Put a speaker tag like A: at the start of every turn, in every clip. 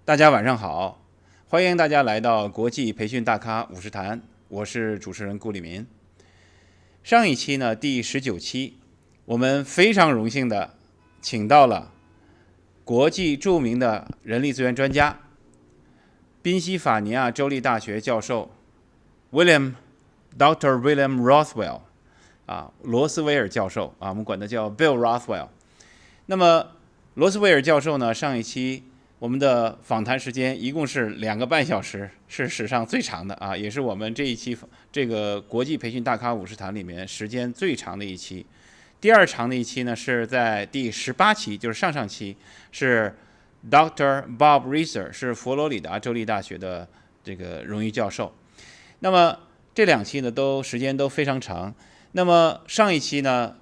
A: 大家晚上好，欢迎大家来到国际培训大咖50谈，我是主持人顾立民。上一期呢，第19期，我们非常荣幸的请到了国际著名的人力资源专家、宾夕法尼亚州立大学教授 Dr. William Rothwell 罗斯威尔教授我们管他叫 Bill Rothwell。那么罗斯威尔教授呢，上一期我们的访谈时间一共是2个半小时，是史上最长的也是我们这一期这个国际培训大咖50谈里面时间最长的一期。第二长的一期呢，是在第18期，就是上期，是 Dr. Bob Reiser， 是佛罗里达州立大学的这个荣誉教授。那么这2期呢，时间都非常长。那么上一期呢，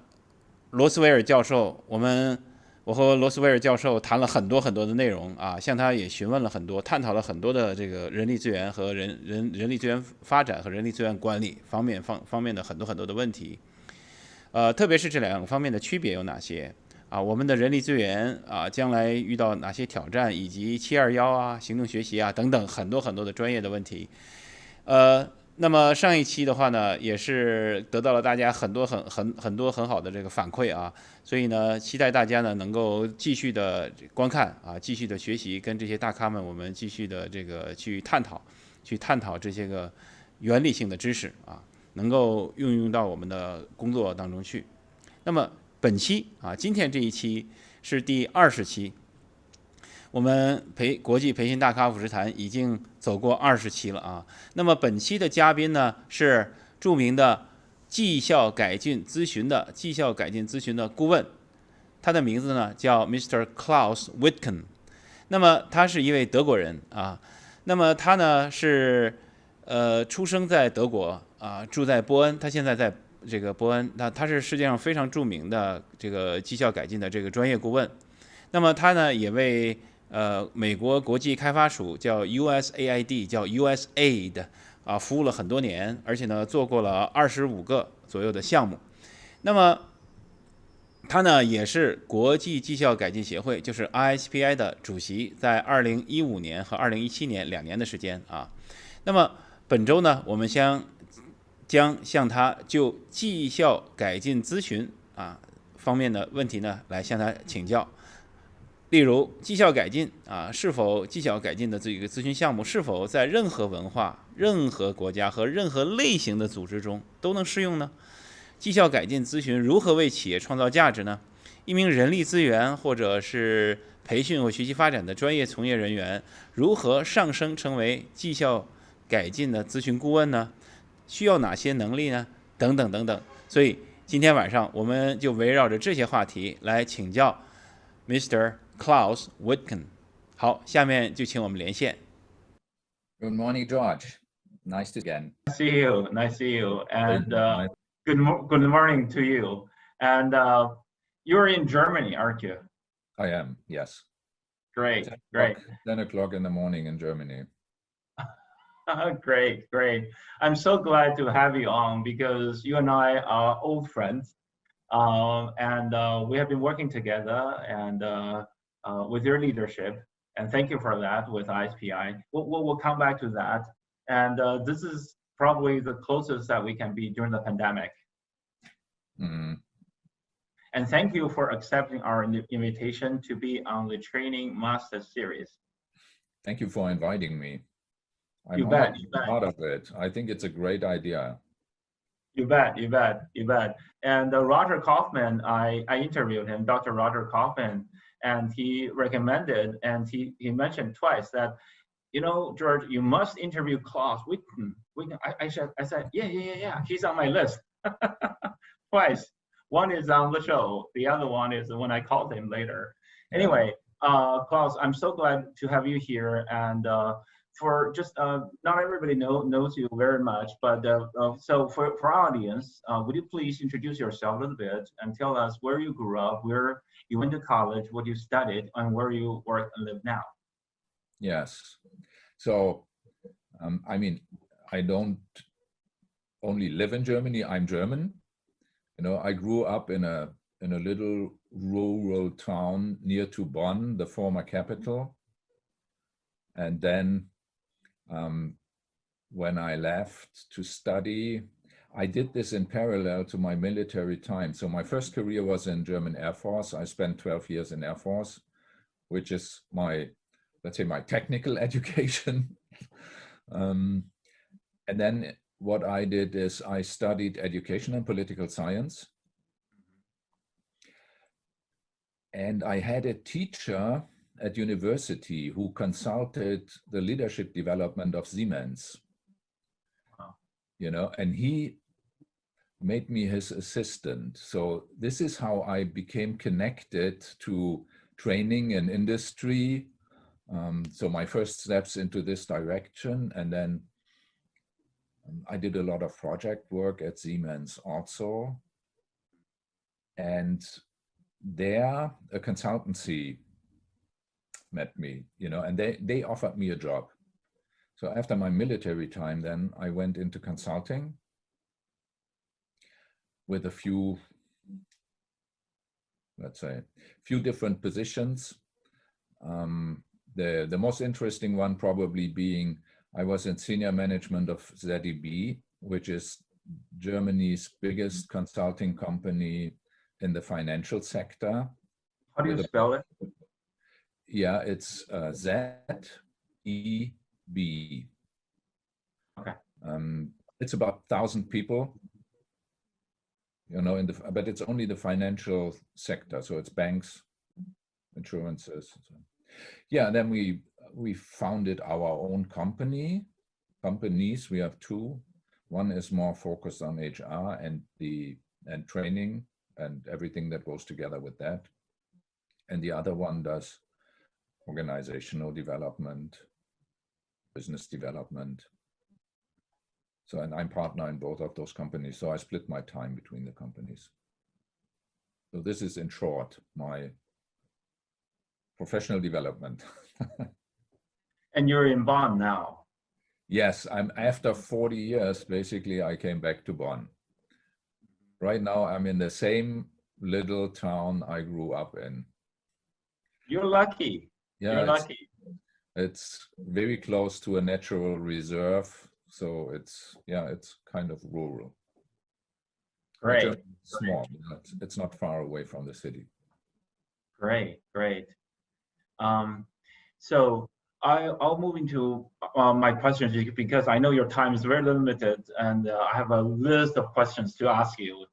A: 罗斯威尔教授，我和罗斯威尔教授谈了很多的内容向他也询问了很多，探讨了很多的这个人力资源和人力资源发展和人力资源管理方面的很多的问题。特别是这2个方面的区别有哪些我们的人力资源将来遇到哪些挑战，以及721行动学习等等很多的专业的问题。那么上一期的话呢，也是得到了大家很多很好的这个反馈所以呢，期待大家呢能够继续的观看继续的学习，跟这些大咖们我们继续的这个去探讨这些个原理性的知识能够运用到我们的工作当中去。那么本期今天这一期是第20期。我们国际培训大咖50谈已经走过20期了那么本期的嘉宾呢，是著名的绩效改进咨询的顾问，他的名字呢叫 Mr. Klaus Wittkuhn。那么他是一位德国人那么他呢是出生在德国住在波恩，他现在在这个波恩，他是世界上非常著名的这个绩效改进的这个专业顾问。那么他呢也为美国国际开发署叫 USAID 叫 USAID 服务了很多年，而且呢做过了25个左右的项目。那么他呢也是国际绩效改进协会，就是 ISPI 的主席，在2015年和2017年2年的时间那么本周呢，我们将向他就绩效改进咨询方面的问题呢来向他请教。例如绩效改进是否绩效改进的这个咨询项目是否在任何文化、任何国家和任何类型的组织中都能适用呢？绩效改进咨询如何为企业创造价值呢？一名人力资源或者是培训或学习发展的专业从业人员如何上升成为绩效改进的咨询顾问呢？需要哪些能力呢？等等等等。所以今天晚上我们就围绕着这些话题来请教 Mr. Klaus Wittkuhn。 好，下面就请我们连线。
B: Good morning, George. Nice to again.
C: Nice to see you, and good morning to you. And you're in Germany, aren't you?
B: I am, yes.
C: Great.
B: 10 o'clock in the morning in Germany.
C: Great. I'm so glad to have you on because you and I are old friends, and we have been working together and with your leadership. And thank you for that with ISPI. We'll come back to that. And this is probably the closest that we can be during the pandemic.
B: Mm-hmm.
C: And thank you for accepting our invitation to be on the Training Master Series.
B: Thank you for inviting me. I'm part of it. I think it's a great idea.
C: You bet. And Roger Kaufman, I interviewed him, Dr. Roger Kaufman, and he recommended, and he mentioned twice that, George, you must interview Klaus Wittkuhn. I said, yeah, he's on my list. Twice. One is on the show. The other one is when I called him later. Anyway, Klaus, I'm so glad to have you here. And for just not everybody knows you very much, but so for our audience, would you please introduce yourself a little bit and tell us where you grew up, where you went to college, what you studied, and where you work and live now?
B: Yes. So, I don't only live in Germany. I'm German. I grew up in a little rural town near to Bonn, the former capital. And then when I left to study, I did this in parallel to my military time. So my first career was in German Air Force. I spent 12 years in Air Force, which is my, let's say, my technical education. And then what I did is I studied education and political science. And I had a teacher at university who consulted the leadership development of Siemens.
C: Wow.
B: You know, and he made me his assistant. So this is how I became connected to training and industry. So my first steps into this direction, and then I did a lot of project work at Siemens also. And there, a consultancy met me, you know, and they offered me a job. So after my military time, then I went into consulting with a few, let's say, few different positions. The most interesting one probably being I was in senior management of ZDB, which is Germany's biggest consulting company in the financial sector.
C: How do you spell it?
B: Yeah, it's ZEB.
C: Okay.
B: It's about 1,000 people, you know, but it's only the financial sector. So it's banks, insurances. Yeah, and then we founded our own companies. We have two. One is more focused on HR and training and everything that goes together with that. And the other one does organizational development, business development. So, and I'm partner in both of those companies. So I split my time between the companies. So this is in short, my professional development.
C: And you're in Bonn now.
B: Yes, I'm after 40 years, basically, I came back to Bonn. Right now, I'm in the same little town I grew up in.
C: You're lucky.
B: Yeah,
C: you're lucky.
B: It's very close to a natural reserve. So it's, yeah, it's kind of rural.
C: Great.
B: Small, it's not far away from the city.
C: Great, great. So I'll move into my questions because I know your time is very limited, and I have a list of questions to ask you.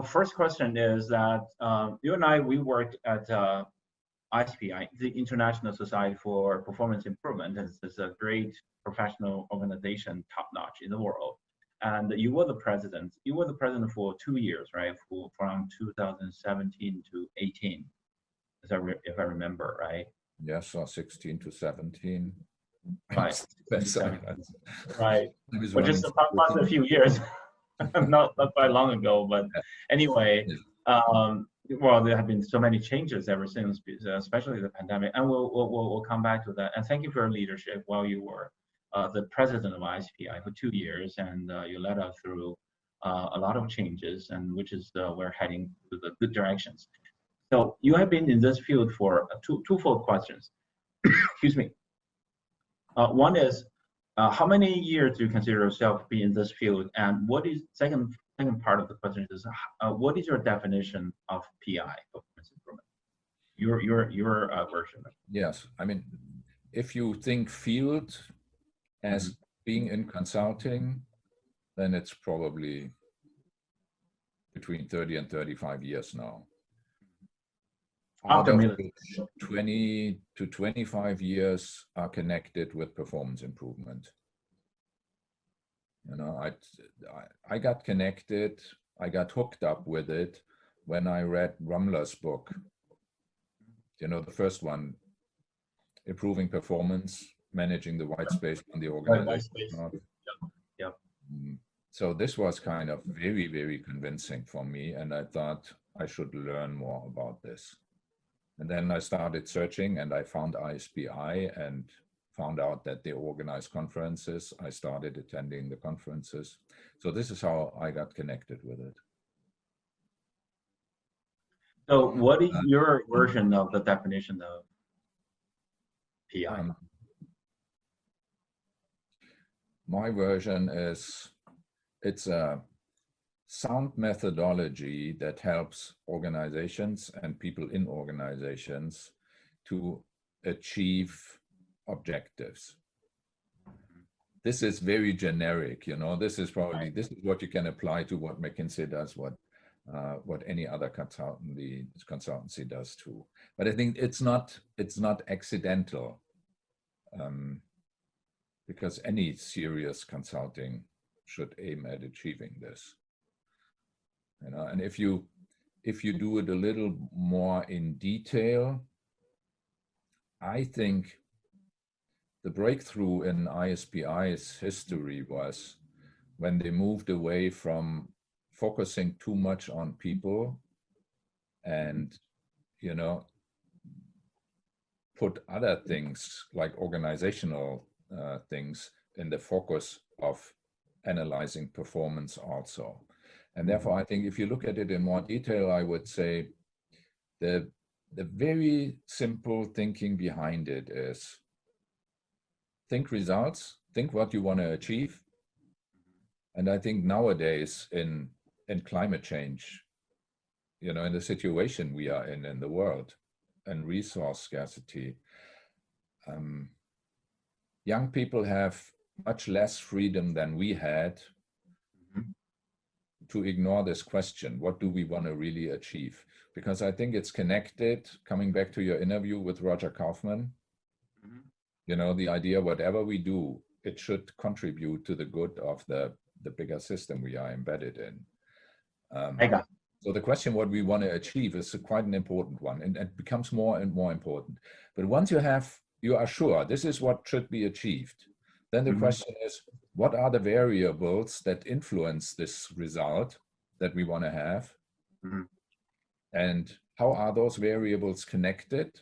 C: First question is that you and I, we worked at ISPI, the International Society for Performance Improvement. It's a great professional organization, top-notch in the world. And you were the president. You were the president for 2 years, right? From 2017 to 18, if I remember, right?
B: Yes, so 16 to 17.
C: Right.
B: Right.
C: Which is about a few years, not quite long ago. But anyway, well, there have been so many changes ever since, especially the pandemic, and we'll come back to that. And thank you for your leadership while you were the president of ISPI for 2 years, and you led us through a lot of changes, and which is we're heading to the good directions. So you have been in this field for twofold questions. Excuse me. One is, how many years do you consider yourself being in this field? And what is second part of the question is, what is your definition of PI, performance improvement? Your version of it.
B: Yes, I mean, if you think field as being in consulting, then it's probably between 30 and 35 years now. Out of which 20 to 25 years are connected with performance improvement. You know, I got connected, I got hooked up with it when I read Rumler's book. You know, the first one, Improving Performance, Managing the White Space on the Organization.
C: Yep.
B: So this was kind of very, very convincing for me, and I thought I should learn more about this. And then I started searching, and I found ISPI and found out that they organize conferences. I started attending the conferences. So this is how I got connected with it.
C: So what is your version of the definition of PI?
B: My version is it's a sound methodology that helps organizations and people in organizations to achieve objectives. This is very generic, you know. This is probably this is what you can apply to what McKinsey does, what any other consultancy does too. But I think it's not accidental, because any serious consulting should aim at achieving this. You know, and if you do it a little more in detail, I think the breakthrough in ISPI's history was when they moved away from focusing too much on people and, you know, put other things like organizational things in the focus of analyzing performance also. And therefore, I think if you look at it in more detail, I would say the very simple thinking behind it is think results, think what you want to achieve. And I think nowadays in climate change, you know, in the situation we are in the world and resource scarcity, young people have much less freedom than we had to ignore this question, what do we want to really achieve? Because I think it's connected, coming back to your interview with Roger Kaufman, you know, the idea, whatever we do, it should contribute to the good of the bigger system we are embedded in. So the question, what we want to achieve, is quite an important one, and it becomes more and more important. But once you are sure this is what should be achieved, then the question is, what are the variables that influence this result that we want to have? And how are those variables connected?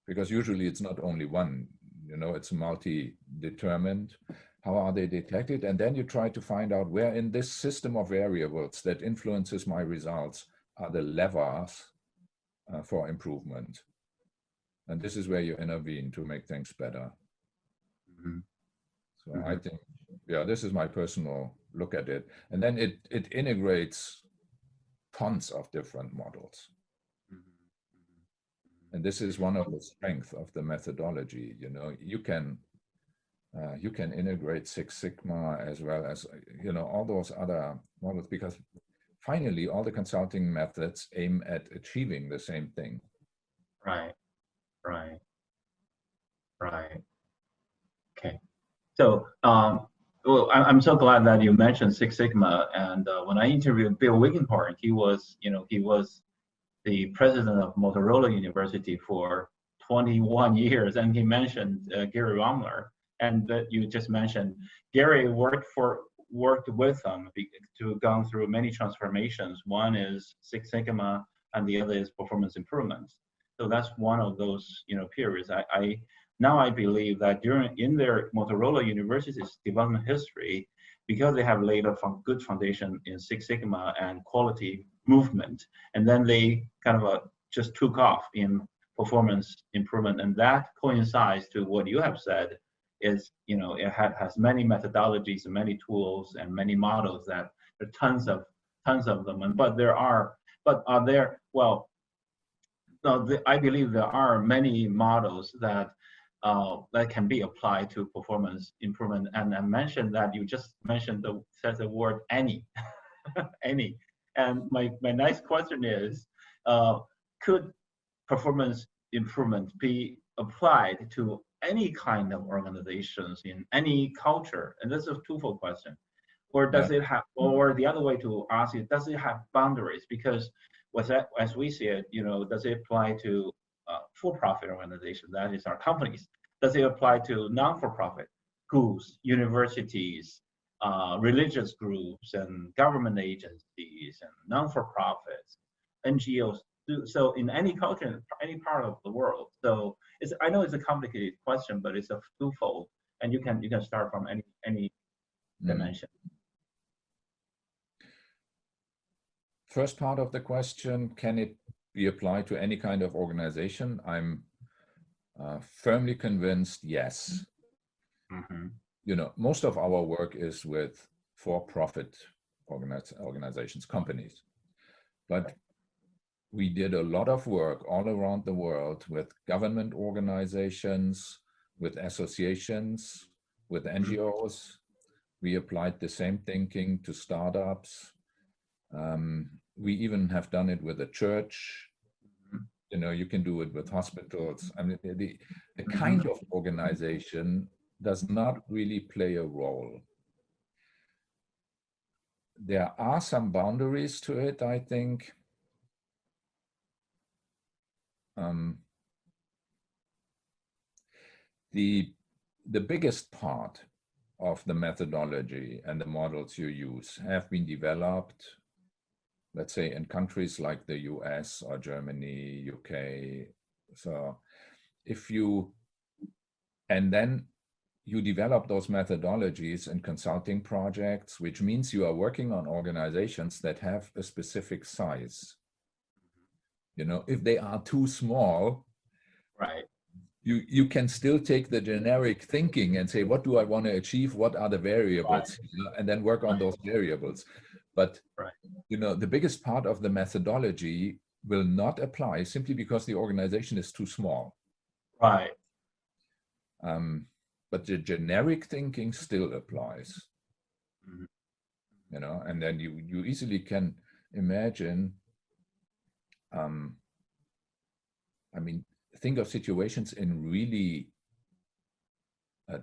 B: Because usually it's not only one, you know, it's multi-determined. How are they detected? And then you try to find out where in this system of variables that influences my results are the levers for improvement. And this is where you intervene to make things better. So I think, yeah, this is my personal look at it. And then it integrates tons of different models. And this is one of the strengths of the methodology. You know, you can integrate Six Sigma as well as, you know, all those other models, because finally all the consulting methods aim at achieving the same thing.
C: Right. Okay. So, well, I'm so glad that you mentioned Six Sigma. And when I interviewed Bill Wigginhorn, he was the president of Motorola University for 21 years, and he mentioned Gary Romler, and that you just mentioned. Gary worked with them to go through many transformations. One is Six Sigma, and the other is performance improvements. So that's one of those, you know, periods. I believe that in their Motorola University's development history, because they have laid a good foundation in Six Sigma and quality movement, and then they kind of just took off in performance improvement, and that coincides to what you have said. Is, you know, it has many methodologies and many tools and many models that there are tons of them, I believe there are many models that can be applied to performance improvement. And I mentioned that you just said the word any, any. And my next question is, could performance improvement be applied to any kind of organizations in any culture? And this is a twofold question. Or does it have, or the other way to ask it, does it have boundaries? Because as we see it, you know, does it apply to for-profit organizations, that is our companies? Does it apply to non-for-profit schools, universities, religious groups, and government agencies, and non-for-profits, NGOs? So in any culture, any part of the world. So I know it's a complicated question, but it's a twofold, and you can start from any dimension.
B: First part of the question, can it be applied to any kind of organization? firmly convinced, yes.
A: Mm-hmm.
B: You know, most of our work is with for-profit organizations, companies, but we did a lot of work all around the world with government organizations, with associations, with NGOs. We applied the same thinking to startups. We even have done it with a church. You know, you can do it with hospitals. I mean, the kind of organization does not really play a role. There are some boundaries to it, I think. The biggest part of the methodology and the models you use have been developed, let's say, in countries like the US or Germany, UK. So if you, and then you develop those methodologies in consulting projects, which means you are working on organizations that have a specific size. You know, if they are too small,
C: right,
B: you can still take the generic thinking and say, what do I want to achieve? What are the variables? Right. And then work on those variables. But, you know, the biggest part of the methodology will not apply simply because the organization is too small.
C: Right.
B: But the generic thinking still applies.
C: Mm-hmm.
B: You know, and then you easily can imagine, I mean, think of situations in really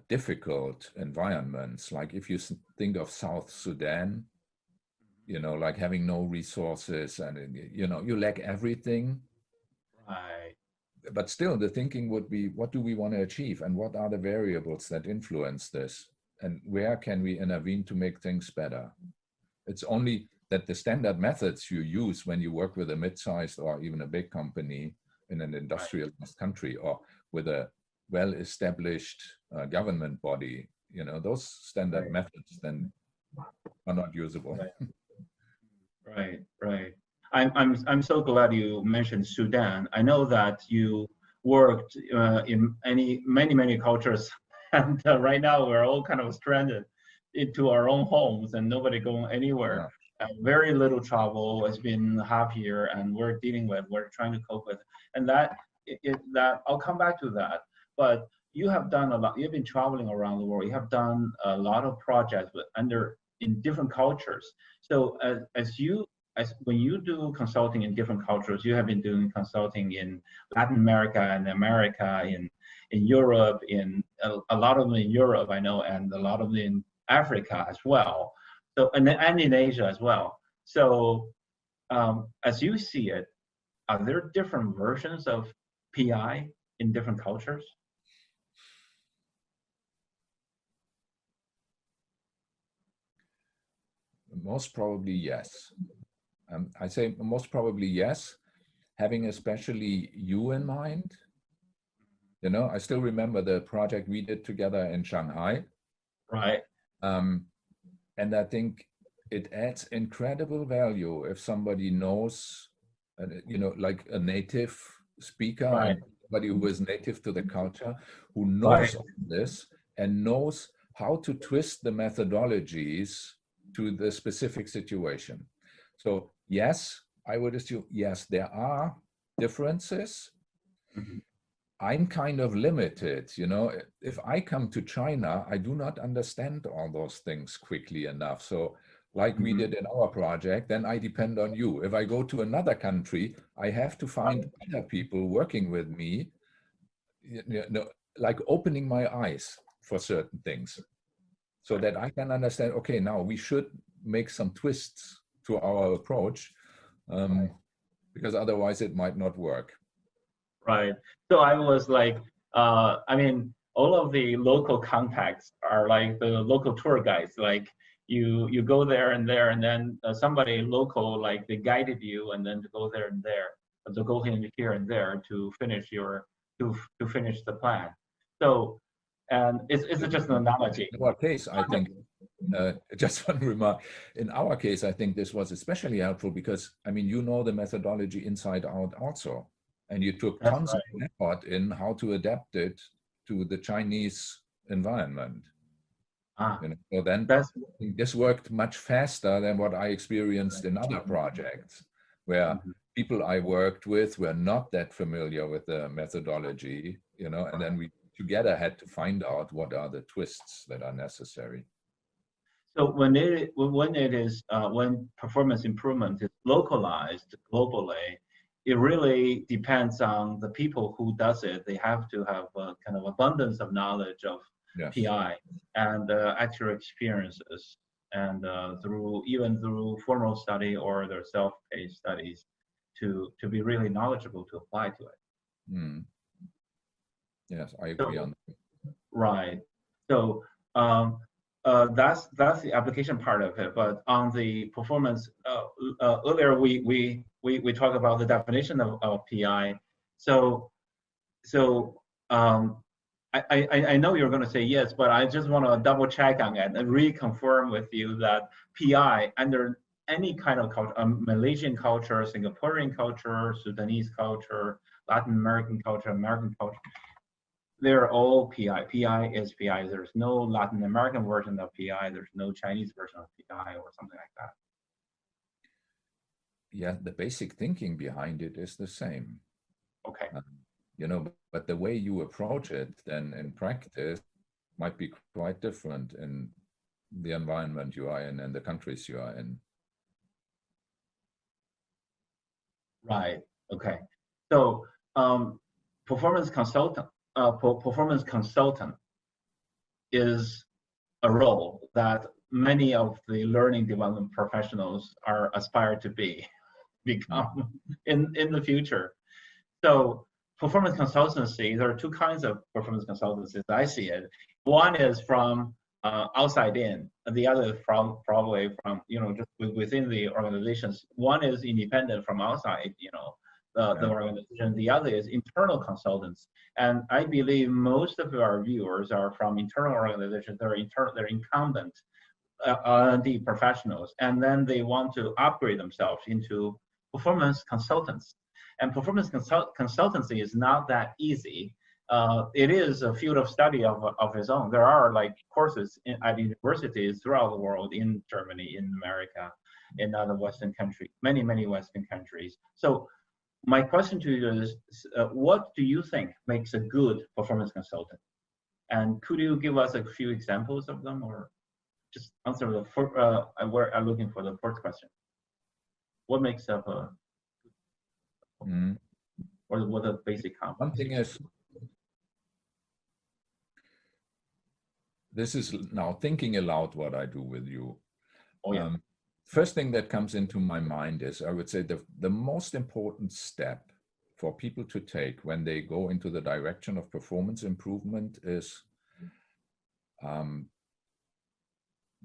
B: difficult environments, like if you think of South Sudan, you know, like having no resources and, you know, you lack everything.
C: Right.
B: But still the thinking would be, what do we want to achieve and what are the variables that influence this? And where can we intervene to make things better? It's only that the standard methods you use when you work with a mid-sized or even a big company in an industrialized country or with a well-established government body, you know, those standard methods then are not usable.
C: Right. I'm so glad you mentioned Sudan. I know that you worked in many cultures, and right now we're all kind of stranded into our own homes and nobody going anywhere.
B: Yeah.
C: Very little travel has been happier, and we're trying to cope with, and that I'll come back to that. But you have done a lot. You've been traveling around the world. You have done a lot of projects in different cultures. So when you do consulting in different cultures, you have been doing consulting in Latin America and America, in Europe, in a lot of them in Europe, I know, and a lot of them in Africa as well. So and in Asia as well. So as you see it, are there different versions of PI in different cultures?
B: Most probably yes. I say most probably yes, having especially you in mind. You know, I still remember the project we did together in Shanghai.
C: Right.
B: And I think it adds incredible value if somebody knows, you know, like a native speaker, and somebody who is native to the culture, who knows all this and knows how to twist the methodologies to the specific situation. So yes, I would assume, yes, there are differences.
C: Mm-hmm.
B: I'm kind of limited, you know, if I come to China, I do not understand all those things quickly enough. So like we did in our project, then I depend on you. If I go to another country, I have to find other people working with me, you know, like opening my eyes for certain things so that I can understand, okay, now we should make some twists to our approach because otherwise it might not work.
C: Right. So I was like, I mean, all of the local contacts are like the local tour guides. Like you go there, and then somebody local, like they guided you, and then to go there and there, to go here and there to finish to finish the plan. So, and it's just an analogy.
B: In our case, I think, just one remark, in our case, I think this was especially helpful because, I mean, you know the methodology inside out also. And you took
C: That's
B: tons
C: right.
B: of effort in how to adapt it to the Chinese environment.
C: Ah,
B: So then
C: that's
B: this worked much faster than what I experienced in other projects, where people I worked with were not that familiar with the methodology, and then we together had to find out what are the twists that are necessary.
C: so when performance improvement is localized globally, it really depends on the people who does it. They have to have a kind of abundance of knowledge of
B: Yes.
C: PI and actual experiences, and through formal study or their self-paced studies, to be really knowledgeable to apply to it.
B: Mm. Yes, I agree on that.
C: Right. So that's the application part of it. But on the performance, earlier we talked about the definition of PI. So I know you're going to say yes, but I just want to double check on it and reconfirm with you that PI under any kind of culture, Malaysian culture, Singaporean culture, Sudanese culture, Latin American culture, American culture, they're all PI. PI is PI. There's no Latin American version of PI. There's no Chinese version of PI or something like that.
B: Yeah, the basic thinking behind it is the same.
C: Okay.
B: But the way you approach it then in practice might be quite different in the environment you are in and the countries you are in.
C: Right. Okay. So performance consultant is a role that many of the learning development professionals are aspire to become in the future. So performance consultancy, there are two kinds of performance consultancies as I see it. One is from outside in, and the other from probably from just within the organizations. One is independent from outside, the organization. The other is internal consultants. And I believe most of our viewers are from internal organizations. They're incumbent R&D professionals, and then they want to upgrade themselves into performance consultants. And performance consultancy is not that easy. It is a field of study of its own. There are like courses at universities throughout the world, in Germany, in America, in other Western countries, many Western countries. So my question to you is, what do you think makes a good performance consultant? And could you give us a few examples of them, or just answer I'm looking for the first question. What makes up or what are basic components?
B: One thing is, this is now thinking aloud what I do with you.
C: Oh, yeah.
B: First thing that comes into my mind is, I would say the most important step for people to take when they go into the direction of performance improvement is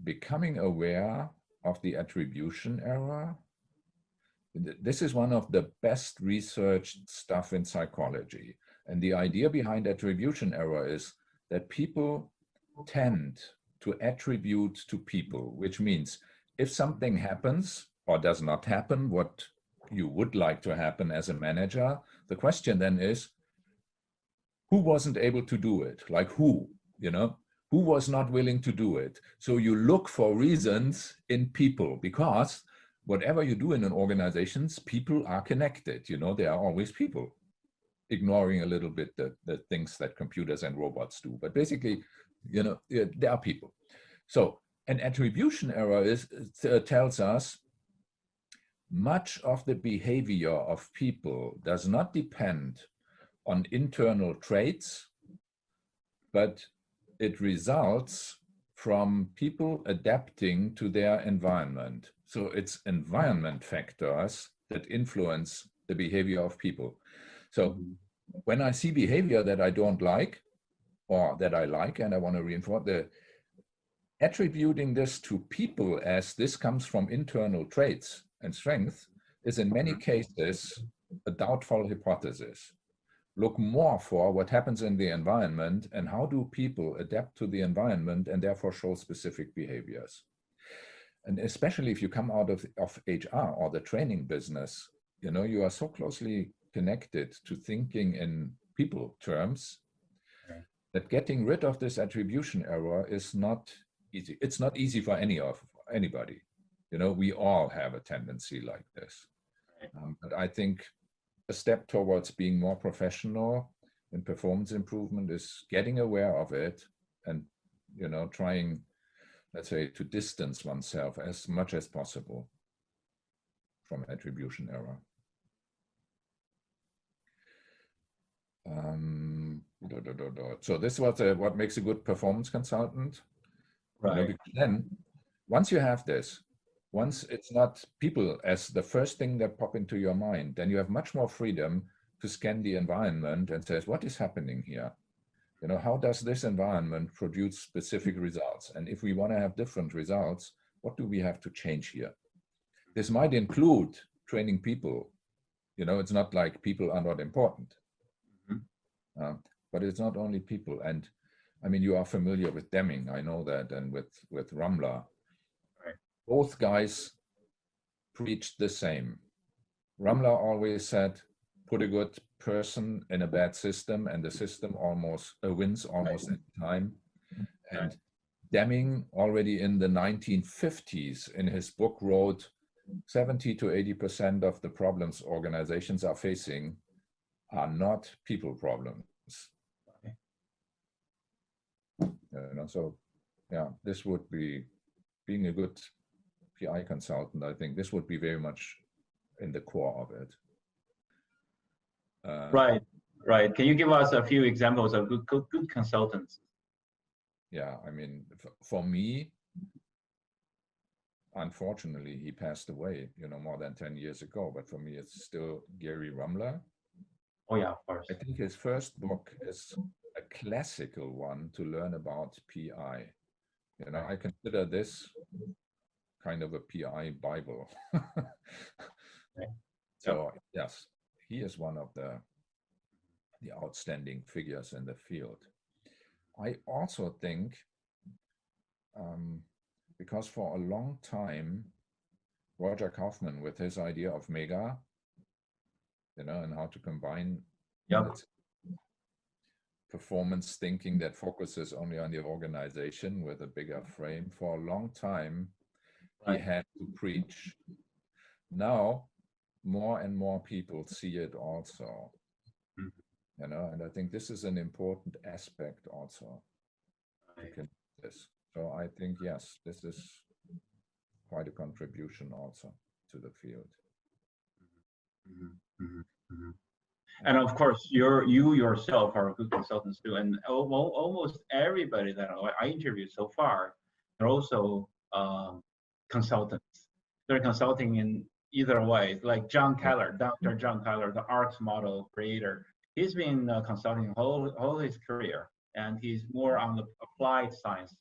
B: becoming aware of the attribution error. This is one of the best researched stuff in psychology. And the idea behind attribution error is that people tend to attribute to people, which means if something happens or does not happen, what you would like to happen as a manager, the question then is, who wasn't able to do it? Like who, who was not willing to do it? So you look for reasons in people, because whatever you do in an organization, people are connected. There are always people, ignoring a little bit the things that computers and robots do. But basically, there are people. So an attribution error tells us much of the behavior of people does not depend on internal traits, but it results from people adapting to their environment. So it's environment factors that influence the behavior of people. So when I see behavior that I don't like, or that I like and I want to reinforce, attributing this to people as this comes from internal traits and strengths is in many cases a doubtful hypothesis. Look more for what happens in the environment and how do people adapt to the environment and therefore show specific behaviors. And especially if you come out of HR or the training business, you are so closely connected to thinking in people terms,
C: Right.
B: that getting rid of this attribution error is not easy. It's not easy for anybody. We all have a tendency like this.
C: Right.
B: But I think a step towards being more professional in performance improvement is getting aware of it and, trying, let's say, to distance oneself as much as possible from attribution error. So this was what makes a good performance consultant.
C: Right.
B: Because then once you have this, once it's not people as the first thing that pop into your mind, then you have much more freedom to scan the environment and says, what is happening here? How does this environment produce specific results? And if we want to have different results, what do we have to change here? This might include training people. It's not like people are not important. But it's not only people. And I mean, you are familiar with Deming, I know that, and with Ramla.
C: Right.
B: Both guys preached the same. Ramla always said, put a good person in a bad system, and the system almost wins almost every time. And Deming, already in the 1950s, in his book wrote, 70 to 80% of the problems organizations are facing are not people problems. So yeah, this would be, being a good PI consultant, I think this would be very much in the core of it.
C: Right. Can you give us a few examples of good consultants?
B: Yeah, I mean, for me, unfortunately, he passed away, more than 10 years ago. But for me, it's still Gary Ramler.
C: Oh yeah, of course.
B: I think his first book is a classical one to learn about PI. I consider this kind of a PI Bible. So yes, he is one of the outstanding figures in the field. I also think, because for a long time, Roger Kaufman, with his idea of mega, and how to combine performance thinking that focuses only on the organization with a bigger frame, for a long time, he had to preach. Now, more and more people see it also. And I think this is an important aspect also. So I think, yes, this is quite a contribution also to the field.
C: And of course, you yourself are good consultants too, and almost everybody that I interviewed so far, they're also consultants. They're consulting in either way, like John Keller, Dr. John Keller, the ARCS model creator. He's been consulting all his career, and he's more on the applied science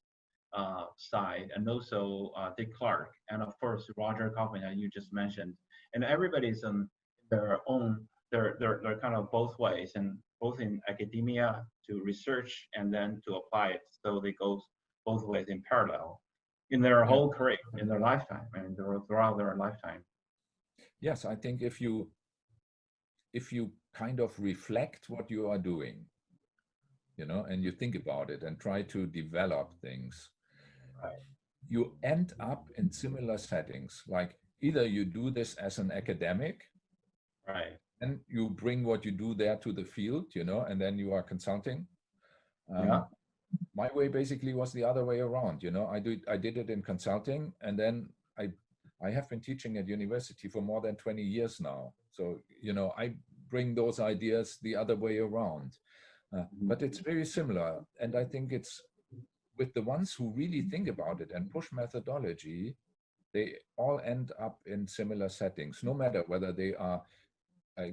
C: side, and also Dick Clark, and of course Roger Kaufman, that you just mentioned. And everybody's in their own, they're kind of both ways, and both in academia to research and then to apply it. So they go both ways in parallel in their whole career, in their lifetime, and throughout their lifetime.
B: Yes, I think if you kind of reflect what you are doing, and you think about it and try to develop things, you end up in similar settings. Like either you do this as an academic, and you bring what you do there to the field, and then you are consulting. My way basically was the other way around. I did it in consulting, and then I have been teaching at university for more than 20 years now. So, I bring those ideas the other way around. But it's very similar. And I think it's with the ones who really think about it and push methodology, they all end up in similar settings, no matter whether they are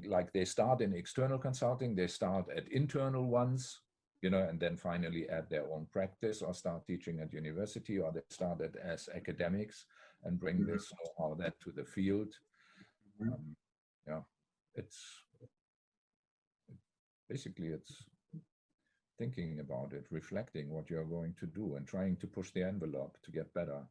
B: like they start in external consulting, they start at internal ones, and then finally add their own practice or start teaching at university, or they started as academics and bring this or that to the field. It's basically thinking about it, reflecting what you're going to do, and trying to push the envelope to get better.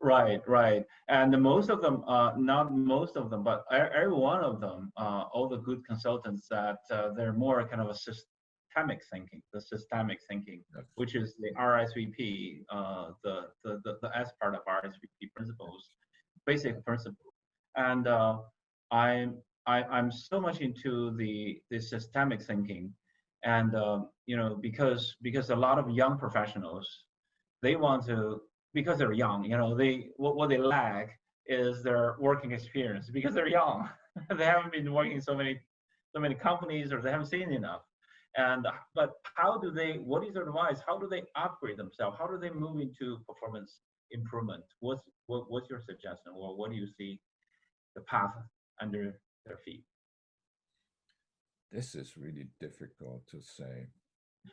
C: Right. And most of them, not most of them, but every one of them, all the good consultants that they're more kind of a systemic thinking,
B: Yes.
C: which is the RSVP, the S part of RSVP principles, basic principles. And I'm so much into the systemic thinking, and because a lot of young professionals, they want to, because they're young, they what they lack is their working experience because they're young. They haven't been working in so many companies, or they haven't seen enough. And but how do they? What is your advice? How do they upgrade themselves? How do they move into performance improvement? What's your suggestion, or what do you see the path under their feet,
B: This is really difficult to say.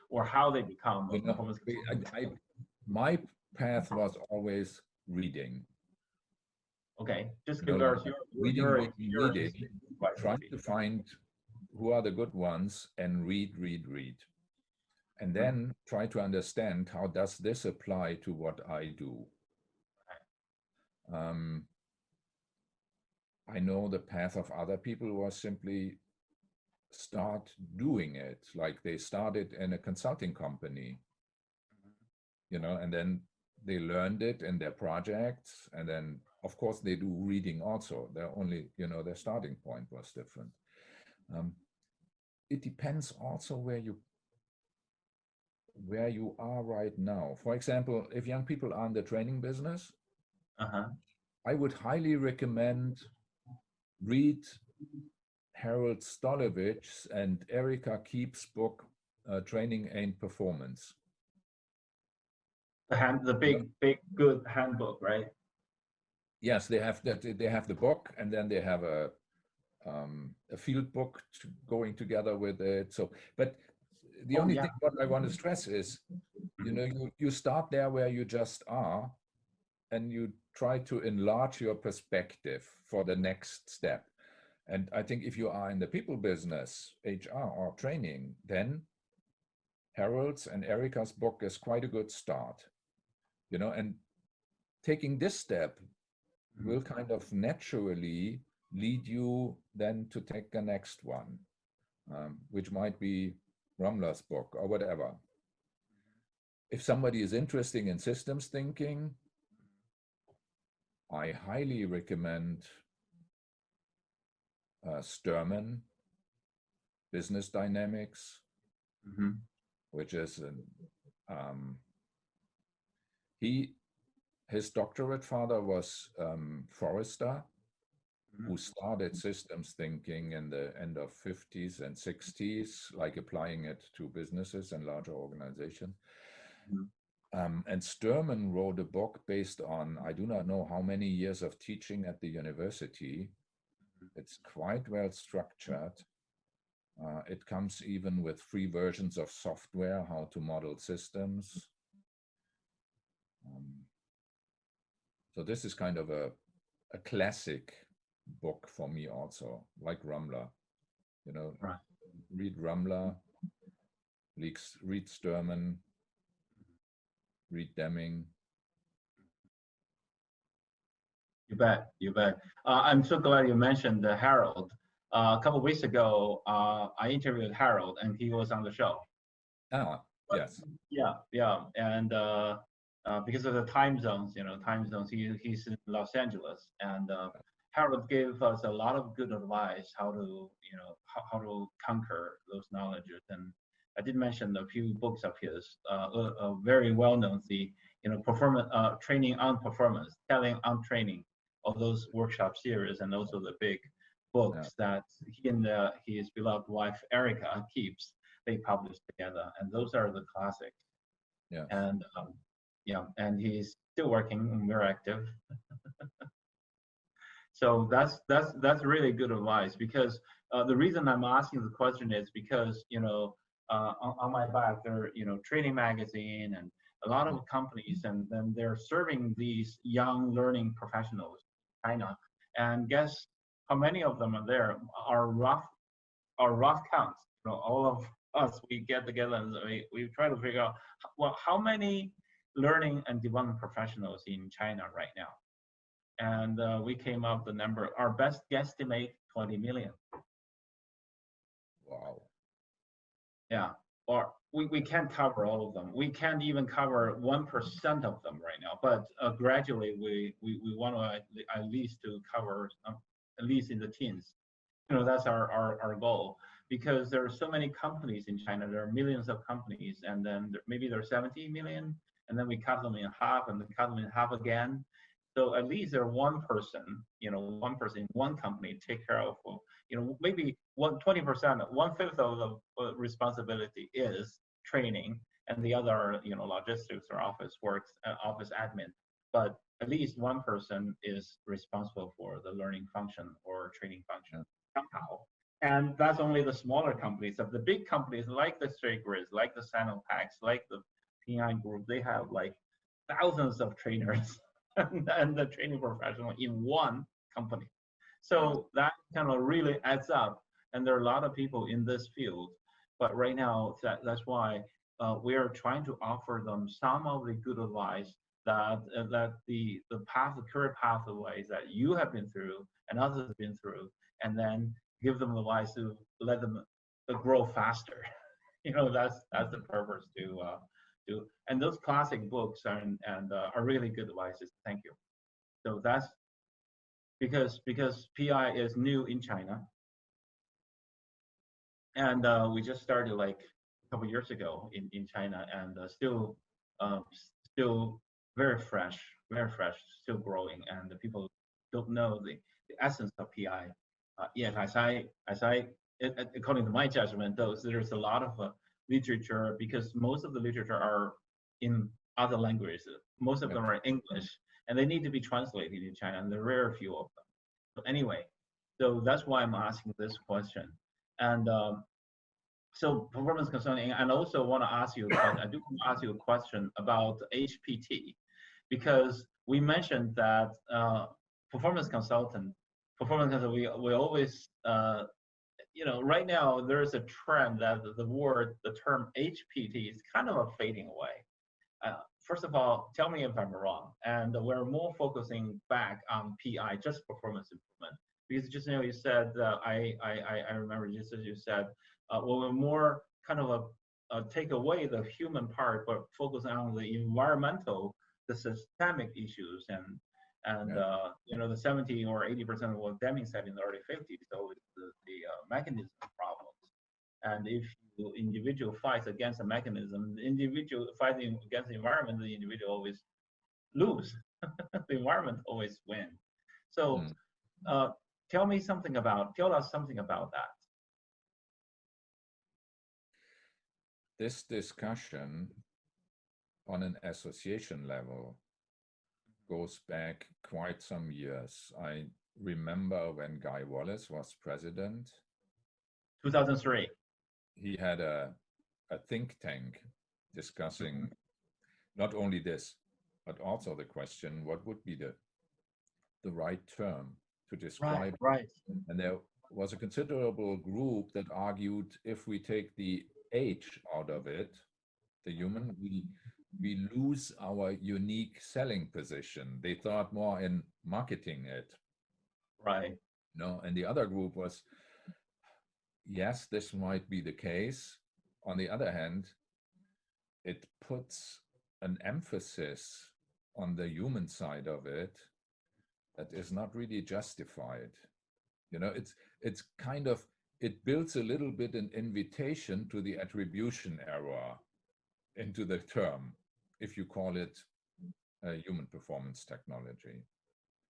C: or how they become a
B: You know,
C: performance consultant?
B: my path was always reading.
C: Okay, just
B: You
C: give
B: know,
C: us
B: reading
C: your
B: what we
C: experience.
B: needed, trying to find who are the good ones and read. And then try to understand, how does this apply to what I do? I know the path of other people was simply start doing it. Like they started in a consulting company, and then they learned it in their projects. And then, of course, they do reading also. They're only, their starting point was different. It depends also where you are right now. For example, if young people are in the training business, I would highly recommend read Harold Stolovich's and Erika Keep's book, Training and Performance.
C: The big good handbook, right?
B: Yes, they have that. They have the book, and then they have a field book going together with it. So, but the only thing what I want to stress is, you start there where you just are, and you try to enlarge your perspective for the next step. And I think if you are in the people business, HR or training, then Harold's and Erika's book is quite a good start, and taking this step will kind of naturally lead you then to take the next one, which might be Rumler's book or whatever. If somebody is interested in systems thinking, I highly recommend Sturman, Business Dynamics, which is his doctorate father was Forrester, who started systems thinking in the end of 50s and 60s, like applying it to businesses and larger organizations. And Sturman wrote a book based on, I do not know how many years of teaching at the university. It's quite well structured. It comes even with free versions of software, how to model systems. So this is kind of a classic book for me also, like Rumler.
C: Right.
B: Read Rumler, read Sturman, read Deming.
C: You bet. I'm so glad you mentioned Harold. A couple of weeks ago, I interviewed Harold, and he was on the show.
B: Yes.
C: Yeah, and because of the time zones, he's in Los Angeles, and Harold gave us a lot of good advice how to, how to conquer those knowledges. And I did mention a few books of his, very well known, performance, training on performance, telling on training, all those workshop series, and also the big books that he and his beloved wife Erika keeps. They published together, and those are the classics.
B: Yeah.
C: And and he's still working, and we're active. So that's really good advice, because the reason I'm asking the question is because on my back there training magazine and a lot of companies, and then they're serving these young learning professionals in China, and guess how many of them are there are rough counts. All of us, we get together and we try to figure out, well, how many learning and development professionals in China right now? and we came up the number. Our best guesstimate 20 million.
B: Wow.
C: Yeah, or we can't cover all of them. We can't even cover 1% of them right now. But gradually, we want to at least to cover at least in the teens. That's our goal, because there are so many companies in China. There are millions of companies, and then maybe there are 70 million, and then we cut them in half, and then cut them in half again. So at least there one person, one person in one company take care of, maybe 20%, 1/5 of the responsibility is training, and the other, logistics or office works, office admin. But at least one person is responsible for the learning function or training function somehow. And that's only the smaller companies. Of the big companies like the Straight Grids, like the Sinopax, like the Ping An Group, they have like thousands of trainers and the training professional in one company. So that kind of really adds up. And there are a lot of people in this field. But right now, that's why we are trying to offer them some of the good advice that the career pathways that you have been through and others have been through, and then give them advice to let them grow faster. That's the purpose to do. And those classic books are really good advices. Thank you. So that's because PI is new in China, and we just started like a couple years ago in China, and still very fresh, still growing, and the people don't know the essence of PI yet. According to my judgment, there's a lot of literature, because most of the literature are in other languages. Most of them are English, and they need to be translated in China, and there are very few of them. So anyway, so that's why I'm asking this question. And so performance consulting, and also want to ask you, I do want to ask you a question about HPT, because we mentioned that performance consultant, we always, right now there's a trend that the term HPT is kind of fading away. First of all, tell me if I'm wrong. And we're more focusing back on PI, just performance improvement, because just you said, I remember just as you said, we're more kind of take away the human part, but focus on the environmental, the systemic issues, and the 70 or 80% of what Deming said in the early 50s, so it's the mechanism problems. And if the individual fights against a mechanism, the individual fighting against the environment, the individual always lose. The environment always wins. So tell us something about that.
B: This discussion on an association level goes back quite some years. I remember when Guy Wallace was president.
C: 2003.
B: He had a think tank discussing not only this, but also the question, what would be the right term to describe?
C: Right.
B: And there was a considerable group that argued, if we take the H out of it, the human, we lose our unique selling position. They thought more in marketing it.
C: Right.
B: No, and the other group was, yes, this might be the case. On the other hand, it puts an emphasis on the human side of it that is not really justified. It's kind of, it builds a little bit an invitation to the attribution error into the term, if you call it human performance technology.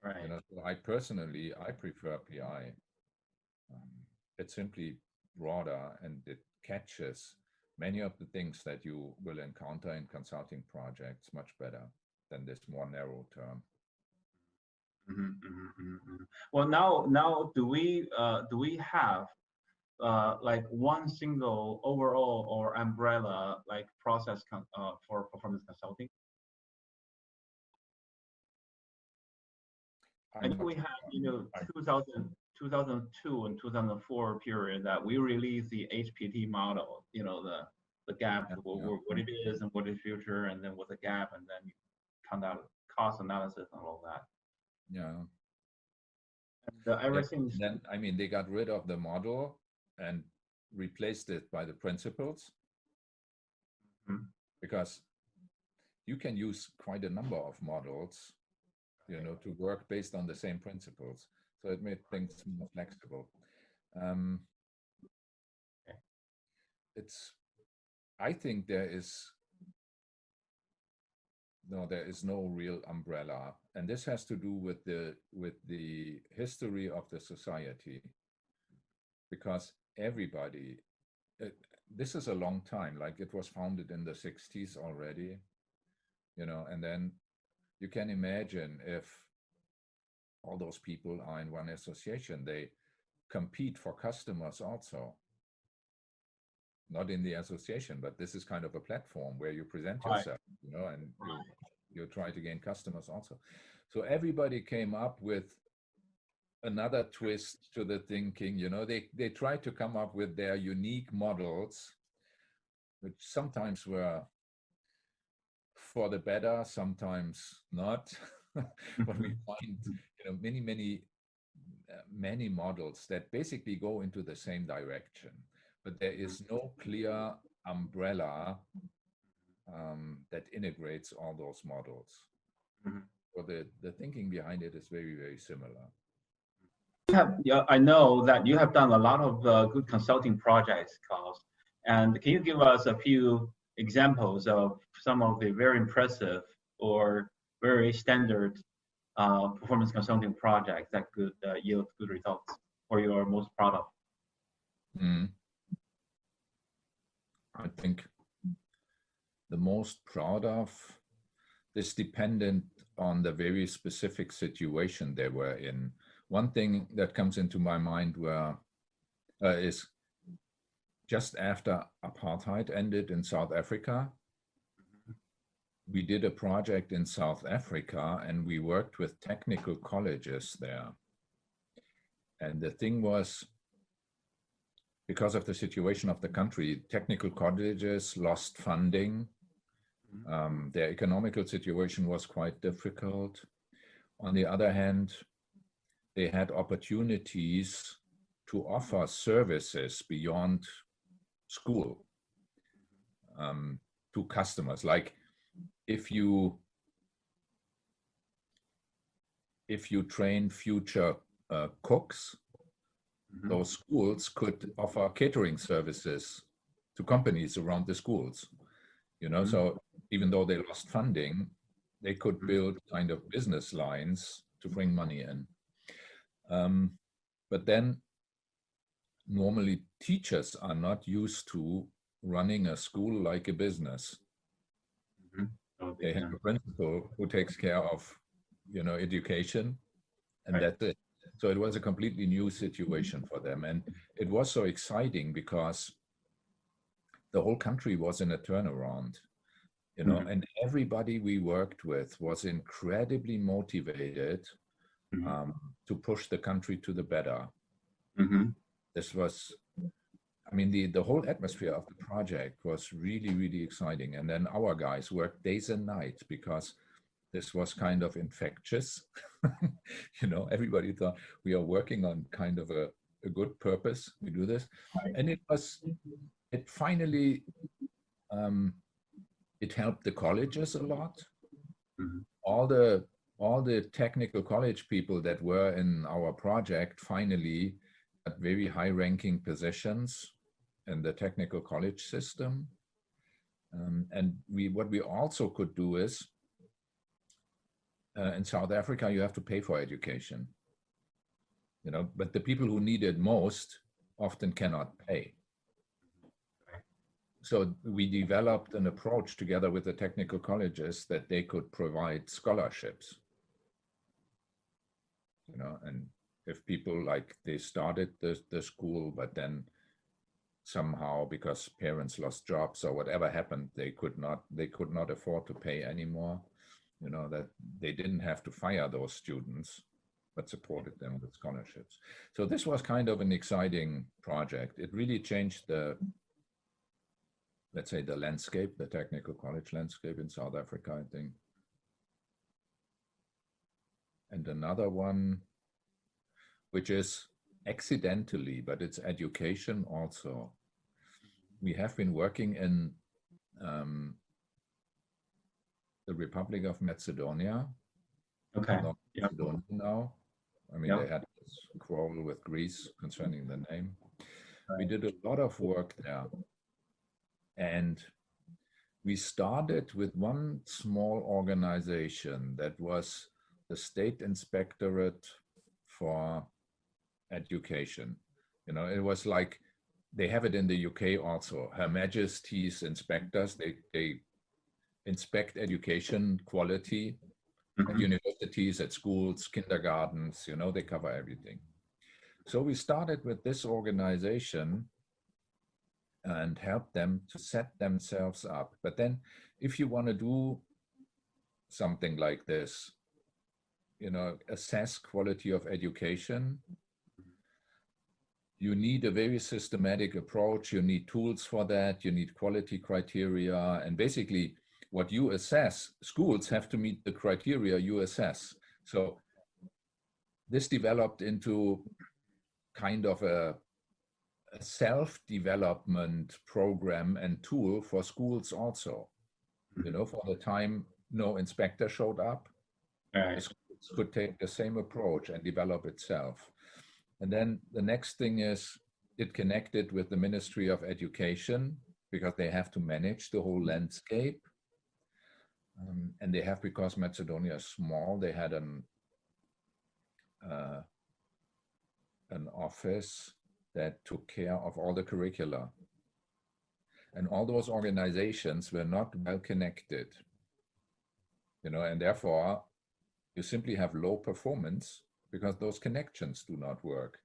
C: Right.
B: So I personally prefer PI. It's simply broader, and it catches many of the things that you will encounter in consulting projects much better than this more narrow term.
C: Well, now do we have like one single overall or umbrella like process for performance consulting? I think we had 2002 and 2004 period that we released the HPT model, the gap, what it is and what is future, and then what the gap, and then you count out cost analysis and all that.
B: Yeah.
C: And everything.
B: Then, I mean, they got rid of the model and replaced it by the principles, because you can use quite a number of models, you know, to work based on the same principles. So it made things more flexible. I think there is no real umbrella, and this has to do with the history of the society, because everybody, this is a long time, like it was founded in the 60s already, you know, and then you can imagine if all those people are in one association, they compete for customers also. Not in the association, but this is kind of a platform where you present yourself, you know, and you try to gain customers also. So everybody came up with another twist to the thinking, you know, they tried to come up with their unique models, which sometimes were for the better, sometimes not. But we find, you know, many models that basically go into the same direction, but there is no clear umbrella that integrates all those models. So the thinking behind it is very, very similar.
C: I know that you have done a lot of good consulting projects, Klaus. And can you give us a few examples of some of the very impressive or very standard performance consulting projects that could yield good results, or you are most proud of?
B: I think the most proud of this dependent on the very specific situation they were in. One thing that comes into my mind is just after apartheid ended in South Africa, we did a project in South Africa and we worked with technical colleges there. And the thing was, because of the situation of the country, technical colleges lost funding. Their economical situation was quite difficult. On the other hand, they had opportunities to offer services beyond school to customers. Like if you train future cooks, those schools could offer catering services to companies around the schools, you know. So even though they lost funding, they could build kind of business lines to bring money in. But then normally teachers are not used to running a school like a business. They have a principal who takes care of, you know, education, and that's it. So it was a completely new situation for them. And it was so exciting because the whole country was in a turnaround, you know, and everybody we worked with was incredibly motivated to push the country to the better. This was, I mean, the whole atmosphere of the project was really, really exciting. And then our guys worked days and nights because this was kind of infectious. You know, everybody thought we are working on kind of a good purpose. We do this. And it finally, it helped the colleges a lot. All the technical college people that were in our project finally got very high ranking positions in the technical college system. And what we also could do is, in South Africa, you have to pay for education, you know, but the people who need it most often cannot pay. So we developed an approach together with the technical colleges that they could provide scholarships, you know, and if people, like, they started the school, but then somehow because parents lost jobs or whatever happened, they could not afford to pay anymore, you know, that they didn't have to fire those students, but supported them with scholarships. So this was kind of an exciting project. It really changed let's say, the landscape, the technical college landscape in South Africa, I think. and another one, which is accidentally, but it's education also. We have been working in the Republic of Macedonia.
C: Okay.
B: Not
C: Yeah.
B: Macedonia now. I mean,
C: Yeah.
B: they had this quarrel with Greece concerning the name. We
C: Right.
B: did a lot of work there. And we started with one small organization that was the State Inspectorate for Education. You know, it was like, they have it in the UK also. Her Majesty's inspectors, they inspect education quality at universities, at schools, kindergartens, you know, they cover everything. So we started with this organization and helped them to set themselves up. But then if you want to do something like this, you know, assess quality of education, you need a very systematic approach. You need tools for that. You need quality criteria. And basically what you assess, schools have to meet the criteria you assess. So this developed into kind of a self-development program and tool for schools also. You know, for the time no inspector showed up,
C: Right.
B: the schools could take the same approach and develop itself. And then the next thing is it connected with the Ministry of Education because they have to manage the whole landscape. And they have, because Macedonia is small, they had an office that took care of all the curricula. And all those organizations were not well connected, you know, and therefore you simply have low performance because those connections do not work.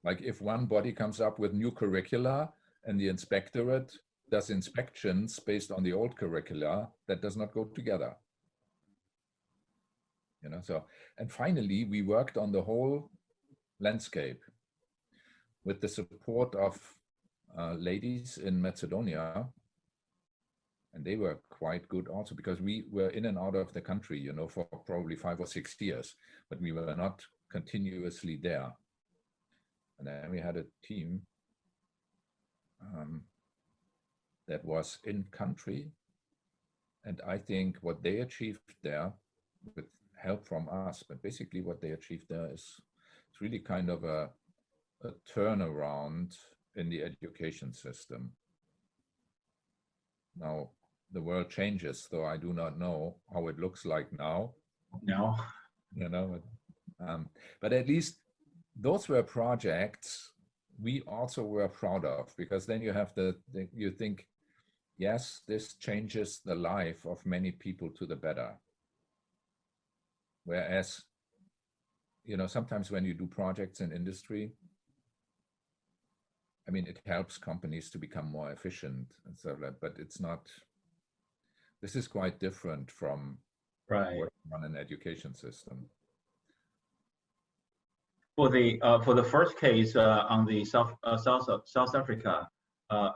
B: Like if one body comes up with new curricula and the inspectorate does inspections based on the old curricula, that does not go together. You know, so, and finally we worked on the whole landscape with the support of ladies in Macedonia, and they were quite good also because we were in and out of the country, you know, for probably 5 or 6 years, but we were not continuously there. And then we had a team that was in country, and I think what they achieved there, with help from us, but basically what they achieved there is it's really kind of a turnaround in the education system. Now, the world changes, though I do not know how it looks like now.
C: No.
B: You know, but at least those were projects we also were proud of, because then you have you think, yes, this changes the life of many people to the better. Whereas, you know, sometimes when you do projects in industry, I mean, it helps companies to become more efficient and stuff like that, but it's not, this is quite different from working on an education system.
C: For the first case on the South Africa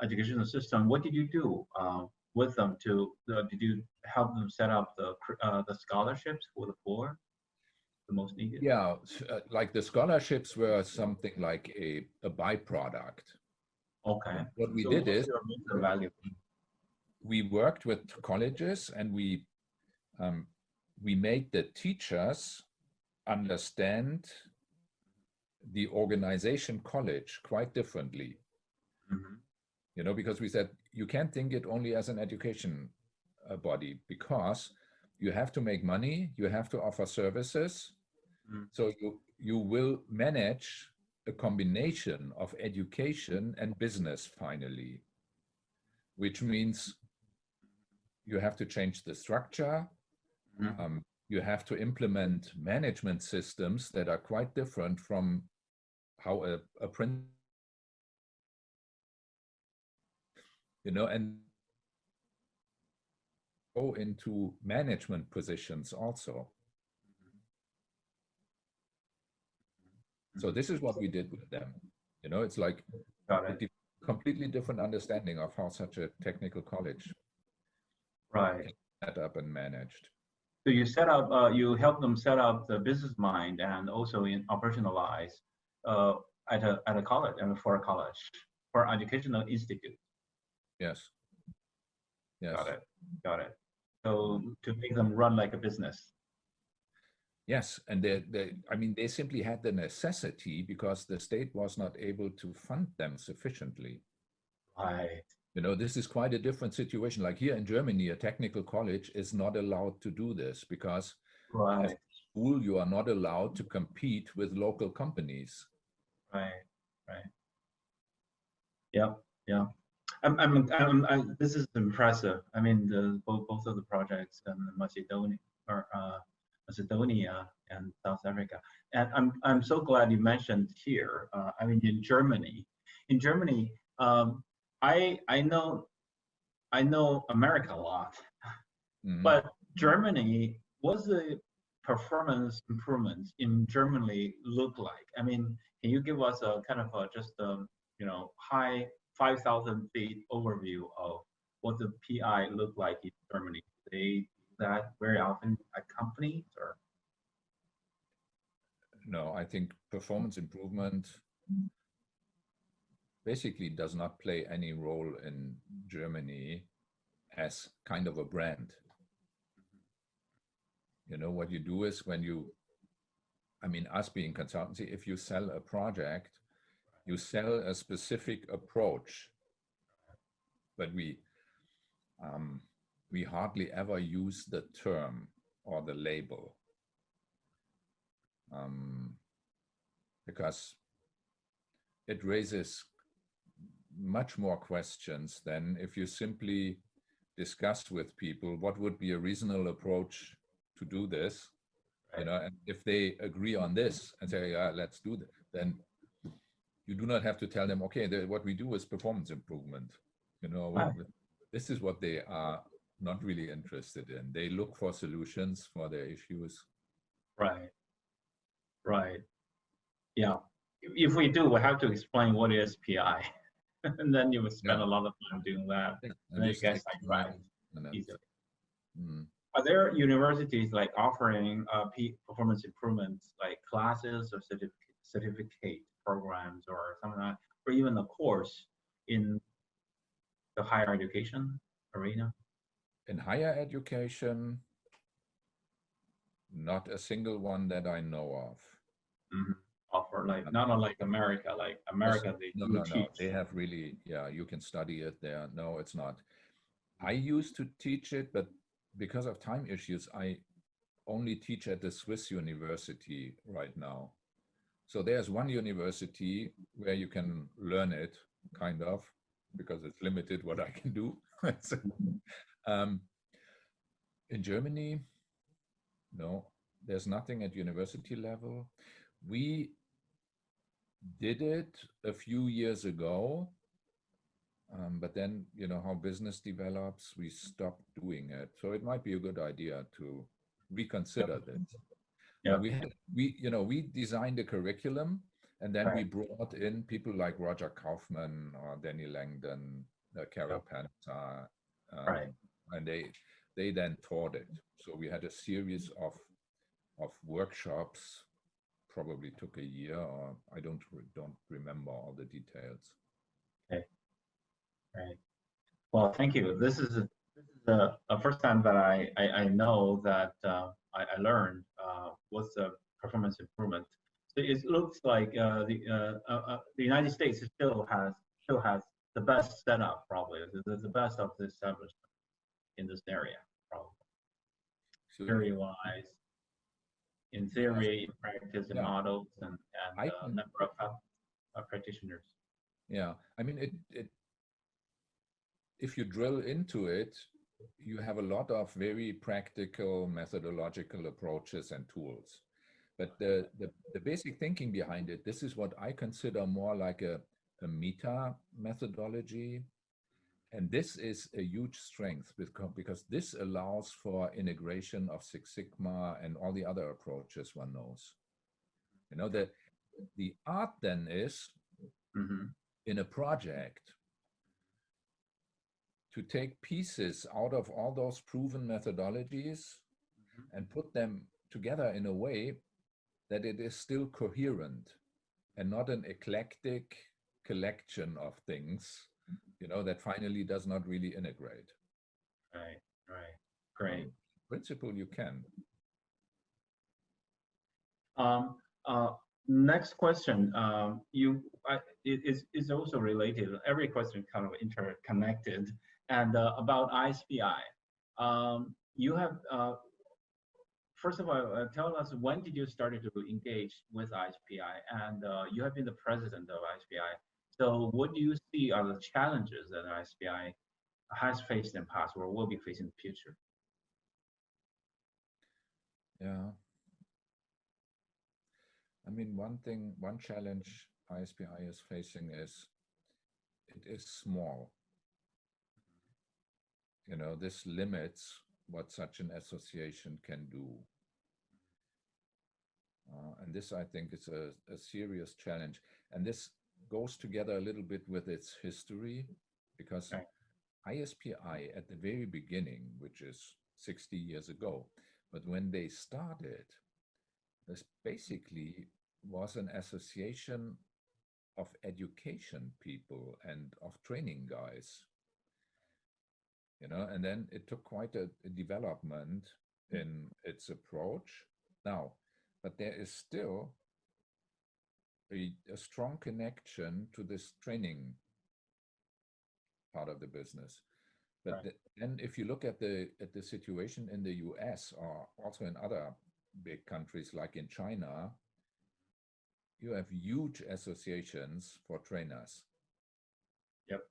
C: educational system, what did you do with them to? Did you help them set up the scholarships for the poor, the most needed?
B: Yeah, like the scholarships were something like a byproduct.
C: Okay.
B: What we did is
C: we
B: worked with colleges and we made the teachers understand the organization college quite differently.
C: Mm-hmm.
B: You know, because we said you can't think it only as an education body, because you have to make money, you have to offer services. Mm-hmm. So you will manage a combination of education and business finally, which means you have to change the structure. Mm-hmm. You have to implement management systems that are quite different from how a print, you know, and go into management positions also. So this is what we did with them. You know, it's like a completely different understanding of how such a technical college
C: can
B: be set up and managed.
C: So you set up, you help them set up the business mind and also in operationalize uh, at a college and for a college, for educational institute.
B: Yes. Yes.
C: Got it. Got it. So to make them run like a business.
B: Yes, and I mean, they simply had the necessity because the state was not able to fund them sufficiently.
C: Right.
B: You know, this is quite a different situation. Like here in Germany, a technical college is not allowed to do this because as
C: Right.
B: a school, you are not allowed to compete with local companies.
C: Right. Right. Yep. Yeah. This is impressive. I mean, both of the projects in Macedonia or Macedonia and South Africa, and I'm so glad you mentioned here. I mean, in Germany, I know America a lot,
B: Mhm.
C: but Germany, what's the performance improvements in Germany look like? I mean, can you give us a kind of just high 5,000 feet overview of what the PI look like in Germany? Do they do that very often at companies or?
B: No, I think performance improvement basically does not play any role in Germany as kind of a brand. You know, what you do is when you, I mean, us being consultancy, if you sell a project, you sell a specific approach, but we hardly ever use the term or the label because it raises much more questions than if you simply discuss with people what would be a reasonable approach to do this, you know, and if they agree on this and say, yeah, let's do that, then you do not have to tell them, okay, what we do is performance improvement. You know,
C: Right.
B: this is what they are not really interested in. They look for solutions for their issues.
C: Right. Right. Yeah. If we do, we have to explain what is PI, and then you will spend a lot of time doing that.
B: Yeah,
C: And then you get sidetracked easily.
B: Mm.
C: Are there universities like offering performance improvements like classes or certificate programs or something like that, or even a course in the higher education arena?
B: In higher education, not a single one that I know of.
C: Mm-hmm. Offer like not unlike America, like America they
B: No,
C: do
B: no, no.
C: teach.
B: They have really, yeah, you can study it there. No, it's not. I used to teach it, but because of time issues, I only teach at the Swiss university right now. So there's one university where you can learn it, kind of, because it's limited what I can do. So, in Germany, no, there's nothing at university level. We did it a few years ago, but then, you know, how business develops, we stopped doing it. So it might be a good idea to reconsider this.
C: Yeah.
B: We designed a curriculum, and then we
C: Right.
B: brought in people like Roger Kaufman or Danny Langdon, Carol Panta,
C: Right.
B: and they then taught it. So we had a series of workshops, probably took a year, or I don't remember all the details.
C: Okay. Right. Well, thank you. This is the first time that I know that I learned what's the performance improvement. So it looks like the United States still has the best setup, probably the best of the establishment in this area, probably
B: So,
C: theory wise, in theory, in practice, in
B: yeah.
C: models, and number of practitioners.
B: Yeah, I mean it. If you drill into it, you have a lot of very practical methodological approaches and tools. But the basic thinking behind it, this is what I consider more like a meta methodology. And this is a huge strength because this allows for integration of Six Sigma and all the other approaches one knows. You know, the art then is in a project to take pieces out of all those proven methodologies and put them together in a way that it is still coherent and not an eclectic collection of things, that finally does not really integrate.
C: Right, right. Great.
B: In principle, you can.
C: Next question. Is also related. Every question is kind of interconnected. And about ISPI, you have first of all, tell us when did you start to engage with ISPI, and you have been the president of ISPI. So what do you see are the challenges that ISPI has faced in the past or will be facing in the future?
B: Yeah. I mean, one challenge ISPI is facing is it is small. This limits what such an association can do. And this, I think, is a serious challenge. And this goes together a little bit with its history, because ISPI at the very beginning, which is 60 years ago, but when they started, this basically was an association of education people and of training guys. And then it took quite a development in its approach now, but there is still a strong connection to this training part of the business. But then if you look at the situation in the US or also in other big countries like in China, you have huge associations for trainers.
C: Yep.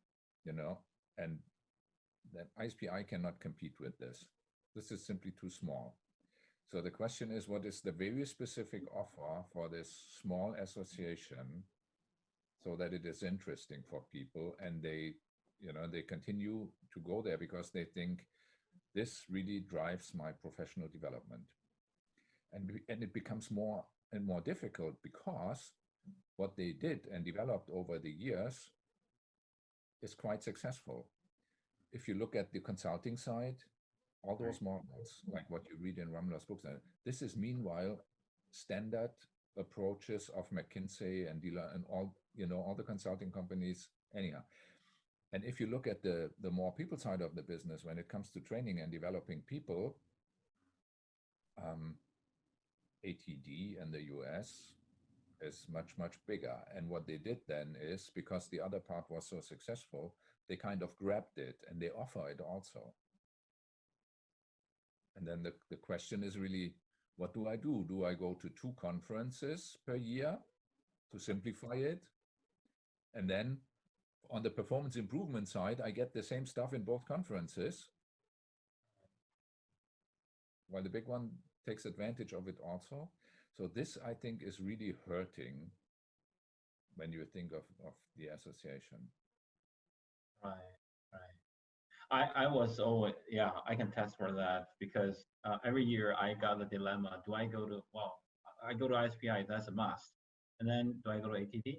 B: And that ISPI cannot compete with this. This is simply too small. So the question is, what is the very specific offer for this small association so that it is interesting for people, and they continue to go there because they think this really drives my professional development. And it becomes more and more difficult because what they did and developed over the years is quite successful. If you look at the consulting side, all those models, like what you read in Ramla's books, this is meanwhile standard approaches of McKinsey and Deloitte and all the consulting companies anyhow. And if you look at the more people side of the business, when it comes to training and developing people, ATD in the US is much, much bigger. And what they did then is, because the other part was so successful, they kind of grabbed it and they offer it also. And then the question is really, what do I do? Do I go to 2 conferences per year to simplify it? And then on the performance improvement side, I get the same stuff in both conferences, while the big one takes advantage of it also. So this, I think, is really hurting when you think of the association.
C: Right. I was always, I can test for that, because every year I got the dilemma. Do I go to, I go to ISPI, that's a must. And then do I go to ATD?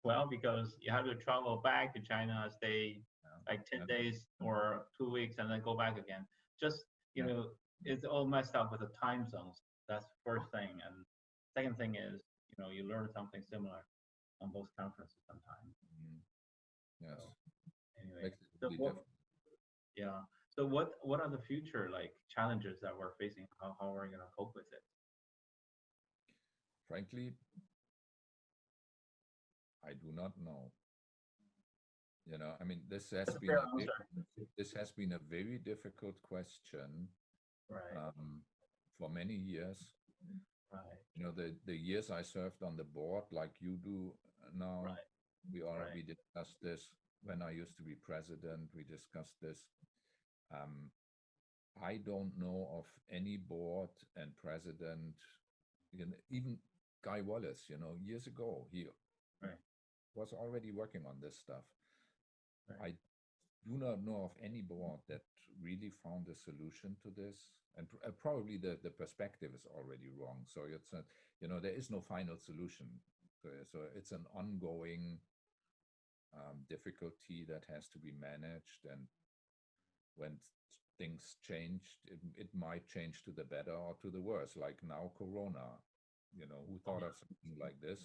C: Well, because you have to travel back to China, stay like 10 days or 2 weeks, and then go back again. Just, it's all messed up with the time zones. That's the first thing. And second thing is, you learn something similar on both conferences sometimes.
B: Yes.
C: So, anyway, so what are the future challenges that we're facing? How are we going to cope with it?
B: Frankly, I do not know. I mean, this has been a very difficult question, for many years.
C: Right.
B: The years I served on the board, like you do now, we discussed this. When I used to be president, we discussed this. I don't know of any board and president, even Guy Wallace, years ago, he was already working on this stuff. I do not know of any board that really found a solution to this, and probably the perspective is already wrong. So it's there is no final solution to it. So it's an ongoing difficulty that has to be managed. And when things changed. It might change to the better or to the worse, like now Corona. You know, who thought of something like this?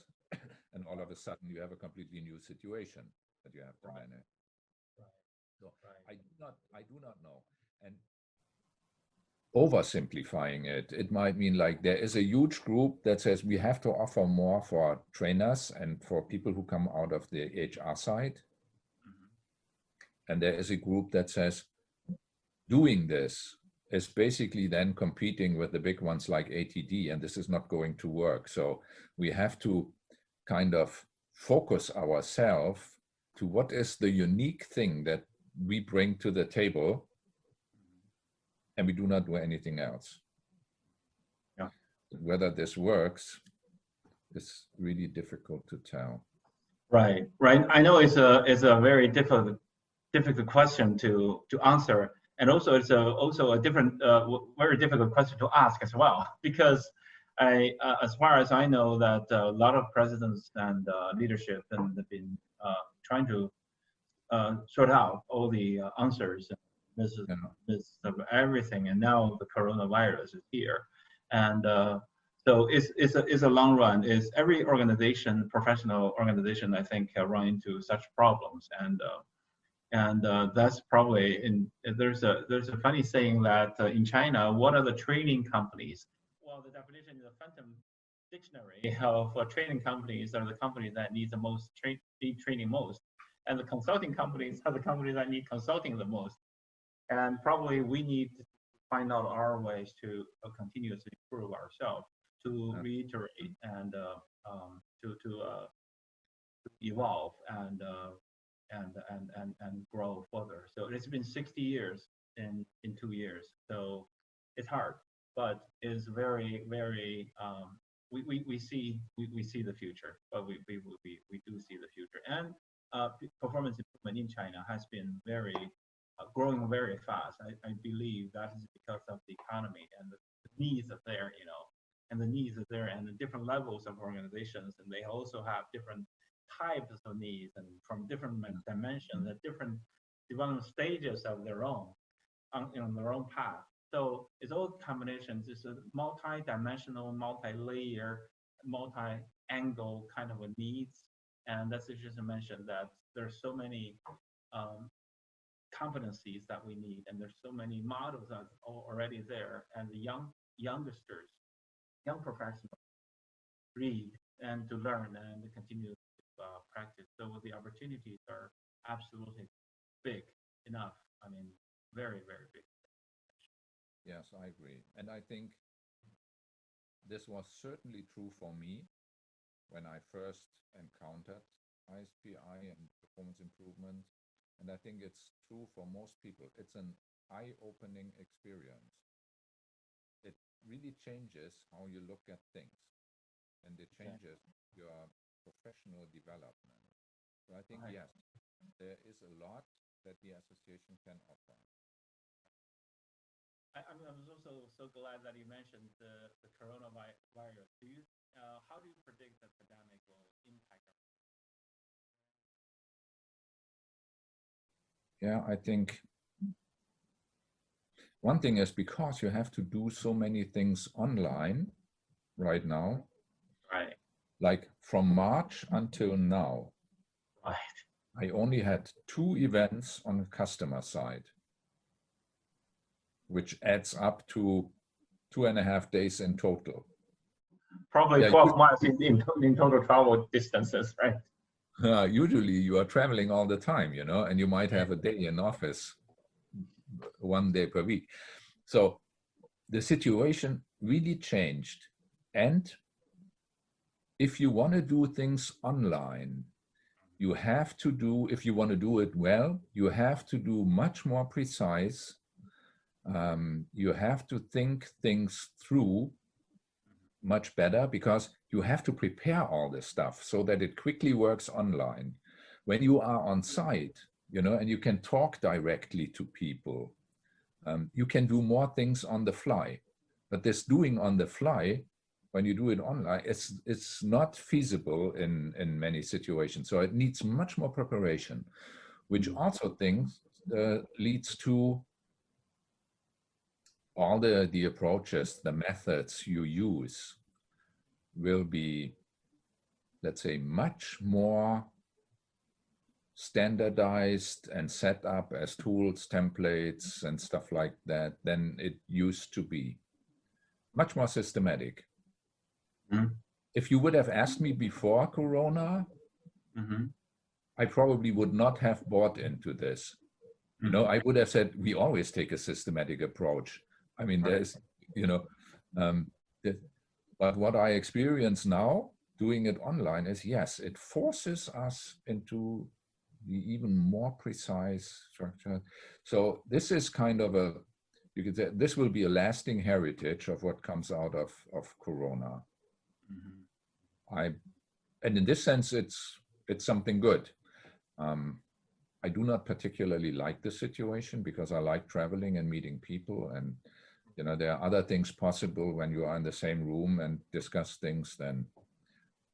B: And all of a sudden you have a completely new situation that you have to manage. So I do not know. And oversimplifying it, it might mean like there is a huge group that says we have to offer more for trainers and for people who come out of the HR side. And there is a group that says doing this is basically then competing with the big ones like ATD, and this is not going to work. So we have to kind of focus ourselves to what is the unique thing that we bring to the table, and we do not do anything else.
C: Yeah.
B: Whether this works is really difficult to tell.
C: Right. I know it's a very difficult question to answer, and also it's also a different very difficult question to ask as well, because as far as I know, that a lot of presidents and leadership have been trying to sort out all the answers. This is everything, and now the coronavirus is here, and so it's a long run. Is every organization, professional organization, I think, run into such problems, and that's probably there's a funny saying that in China, what are the training companies? Well, the definition in the Phantom Dictionary for training companies are the companies that need the most need training most, and the consulting companies are the companies that need consulting the most. And probably we need to find out our ways to continuously improve ourselves, to reiterate and to evolve and grow further. So it's been 60 years in 2 years. So it's hard, but it's very, very. We see the future, but we do see the future. And performance improvement in China has been very growing very fast. I believe that is because of the economy and the needs are there, and the needs are there, and the different levels of organizations, and they also have different types of needs and from different dimensions, at different development stages of their own, on their own path. So it's all combinations. It's a multi-dimensional, multi-layer, multi-angle kind of a needs. And that's just mentioned that there's so many competencies that we need, and there's so many models that are already there, and the young professionals read and to learn and to continue to practice. So the opportunities are absolutely big enough. I mean, very, very big.
B: Yes, I agree. And I think this was certainly true for me when I first encountered ISPI and performance improvement. And I think it's true for most people. It's an eye-opening experience. It really changes how you look at things, and it changes your professional development. So I think, yes, there is a lot that the association can offer.
C: I'm also so glad that you mentioned the coronavirus. How do you predict the pandemic will impact our?
B: Yeah, I think one thing is because you have to do so many things online right now.
C: Right.
B: Like from March until now, I only had 2 events on the customer side, which adds up to 2.5 days in total.
C: Probably 12 months in total travel distances, right?
B: Usually you are traveling all the time, and you might have a day in office 1 day per week. So the situation really changed. And if you want to do things online, you have to do, if you want to do it well, you have to do much more precise. You have to think things through much better, because you have to prepare all this stuff so that it quickly works online. When you are on site, and you can talk directly to people, you can do more things on the fly. But this doing on the fly, when you do it online, it's not feasible in many situations. So it needs much more preparation, which also leads to all the approaches, the methods you use will be, let's say, much more standardized and set up as tools, templates, and stuff like that than it used to be. Much more systematic.
C: Mm-hmm.
B: If you would have asked me before Corona,
C: Mm-hmm.
B: I probably would not have bought into this. You know, I would have said, we always take a systematic approach. I mean, there's, you know, but what I experience now doing it online is, yes, it forces us into the even more precise structure. So this is kind of a, you could say, this will be a lasting heritage of what comes out of Corona.
C: Mm-hmm.
B: And in this sense, it's something good. I do not particularly like the situation because I like traveling and meeting people, and you know, there are other things possible when you are in the same room and discuss things than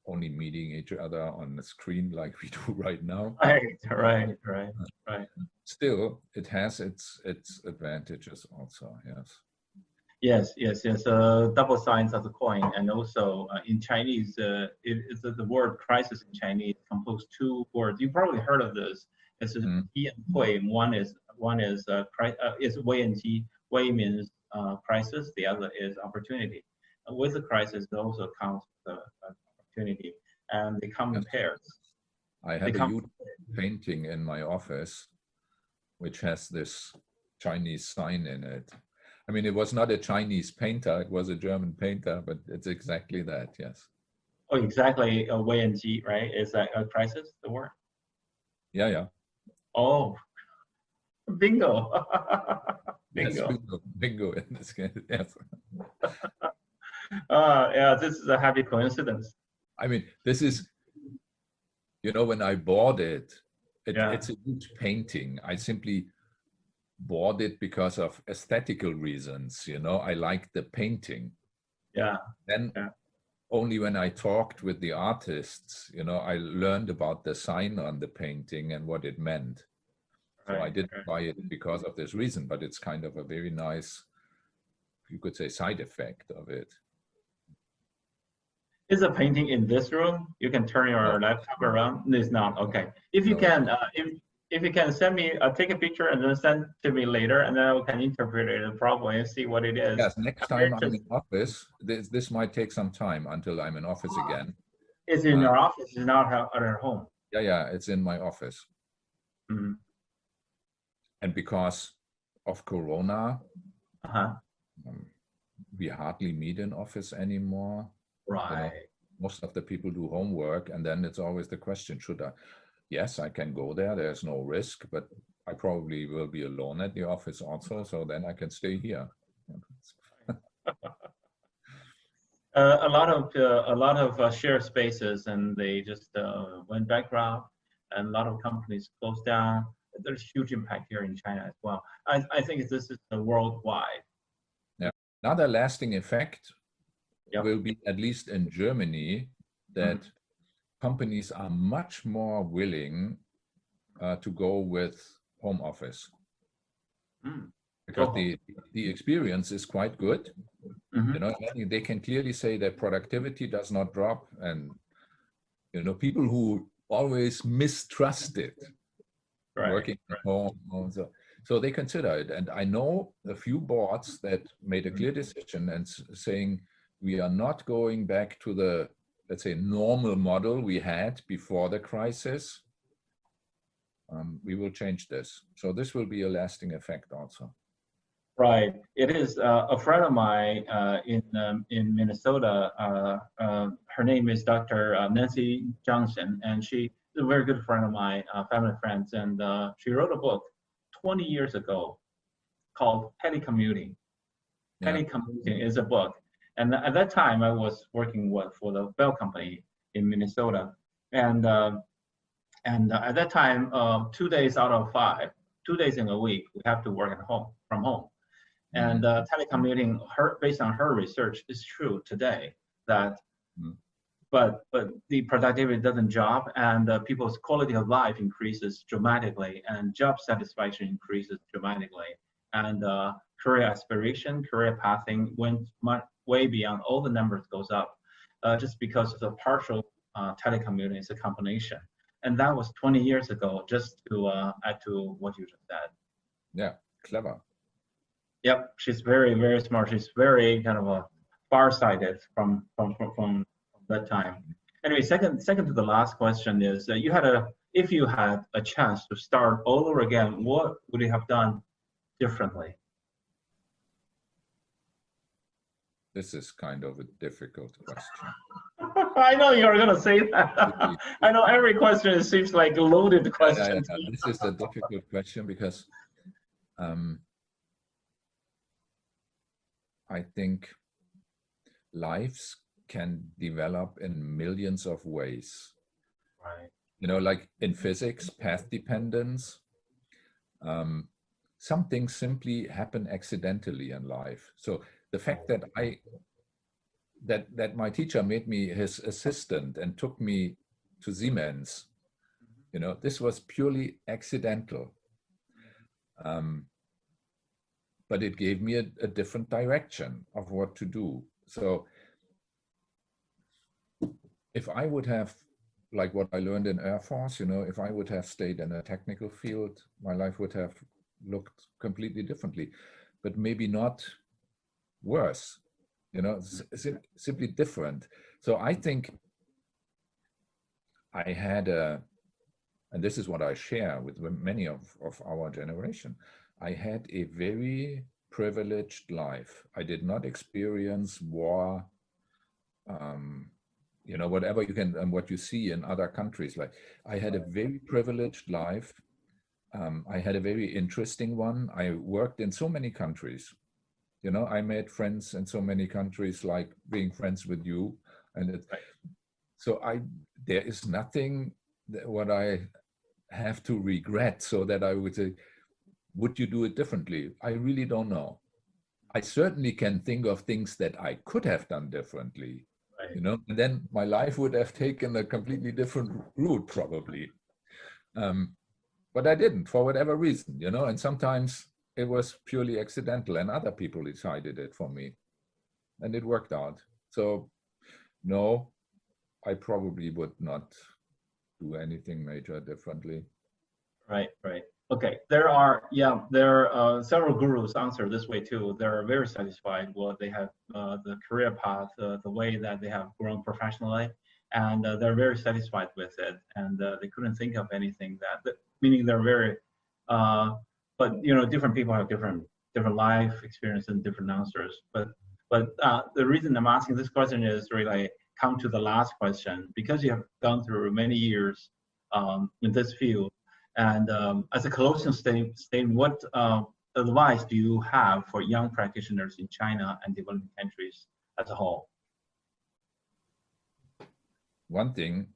B: only meeting each other on the screen like we do right now.
C: Right.
B: Still, it has its advantages also,
C: yes. Yes. Double sides of the coin, and also in Chinese, the word crisis in Chinese composed two words. You probably heard of this. It's Yi and Hui. One is Wei and Ji. Wei means crisis. The other is opportunity. With the crisis, it also counts the opportunity, and they come in pairs.
B: I have a huge painting in my office, which has this Chinese sign in it. I mean, it was not a Chinese painter; it was a German painter, but it's exactly that. Yes.
C: Oh, exactly. Wei and Ji, right? Is that a crisis? The word.
B: Yeah.
C: Oh, bingo.
B: Bingo. Yes, bingo in this case, yes.
C: Yeah, this is a happy coincidence.
B: I mean, this is, you know, when I bought it, it's a huge painting. I simply bought it because of aesthetical reasons, you know, I like the painting.
C: Yeah.
B: Then only when I talked with the artists, you know, I learned about the sign on the painting and what it meant. So I didn't buy it because of this reason, but it's kind of a very nice, you could say, side effect of it.
C: Is a painting in this room? You can turn your laptop around. No, it's not. Okay. If you can, if you can send me, take a picture and then send to me later, and then I can interpret it properly and see what it is.
B: Yes. Next time I'm in office, this might take some time until I'm in office again.
C: It's in your office. It's not at our home.
B: Yeah. It's in my office.
C: Mm-hmm.
B: And because of Corona, we hardly meet in office anymore.
C: Right.
B: You know, most of the people do homework, and then it's always the question, should I? Yes, I can go there. There's no risk, but I probably will be alone at the office also, so then I can stay here.
C: A lot of shared spaces, and they just went bankrupt, and a lot of companies closed down. There's huge impact here in China as well. I think this is worldwide.
B: Yeah. Another lasting effect will be, at least in Germany, that companies are much more willing to go with home office. Because the experience is quite good. You know, they can clearly say that productivity does not drop, and you know, people who always mistrusted working at home, so they consider it. And I know a few boards that made a clear decision and saying, we are not going back to the, let's say, normal model we had before the crisis. We will change this. So this will be a lasting effect also.
C: Right. It is a friend of mine in Minnesota. Her name is Dr. Nancy Johnson, and she is a very good friend of mine, family friends. And she wrote a book 20 years ago called Telecommuting. Telecommuting is a book. And at that time, I was working for the Bell Company in Minnesota. And at that time, 2 days out of 5, 2 days in a week, we have to work from home. And telecommuting, based on her research, is true today. That, but the productivity doesn't drop, and people's quality of life increases dramatically, and job satisfaction increases dramatically, and career aspiration, career pathing went way beyond all the numbers goes up, just because of the partial telecommuting is a combination. And that was 20 years ago, just to add to what you just said.
B: Yeah, clever.
C: Yep, she's very, very smart. She's very kind of far-sighted from that time. Anyway, second to the last question is, if you had a chance to start all over again, what would you have done differently?
B: This is kind of a difficult question.
C: I know you're going to say that. I know every question seems like a loaded question.
B: Yeah. This is a difficult question because I think lives can develop in millions of ways.
C: Right.
B: You know, like in physics, path dependence. Some things simply happen accidentally in life. So the fact that that my teacher made me his assistant and took me to Siemens, you know, this was purely accidental. But it gave me a different direction of what to do. So if I would have, like what I learned in Air Force, you know, if I would have stayed in a technical field, my life would have looked completely differently, but maybe not worse, you know, simply different. So I think I had and this is what I share with many of our generation, I had a very privileged life. I did not experience war, you know, whatever you can, and what you see in other countries. Like, I had a very privileged life. I had a very interesting one. I worked in so many countries. You know, I made friends in so many countries, like being friends with you. And so there is nothing what I have to regret, so that I would say, would you do it differently? I really don't know. I certainly can think of things that I could have done differently, you know, and then my life would have taken a completely different route probably. But I didn't, for whatever reason, you know, and sometimes it was purely accidental and other people decided it for me and it worked out. So no, I probably would not do anything major differently.
C: Right. Okay, there are several gurus answer this way too. They're very satisfied what they have, the career path, the way that they have grown professionally, and they're very satisfied with it. And they couldn't think of anything meaning they're very, but you know, different people have different life experience and different answers. But the reason I'm asking this question is really come to the last question, because you have gone through many years in this field. And as a closing statement, what advice do you have for young practitioners in China and developing countries as a whole?
B: One thing,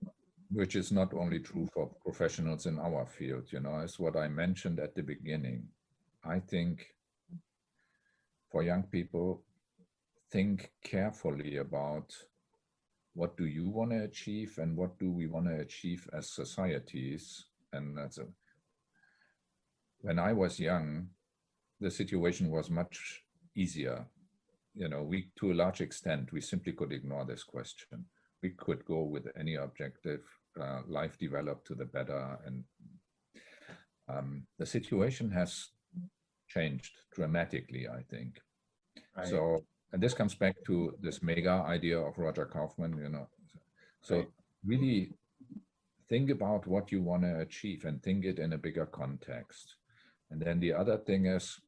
B: which is not only true for professionals in our field, you know, is what I mentioned at the beginning. I think for young people, think carefully about what do you want to achieve and what do we want to achieve as societies. And when I was young, the situation was much easier. You know, to a large extent, we simply could ignore this question. We could go with any objective, life developed to the better. And the situation has changed dramatically, I think. Right. So, and this comes back to this mega idea of Roger Kaufman, you know. So right. Really think about what you want to achieve and think it in a bigger context. And then the other thing is,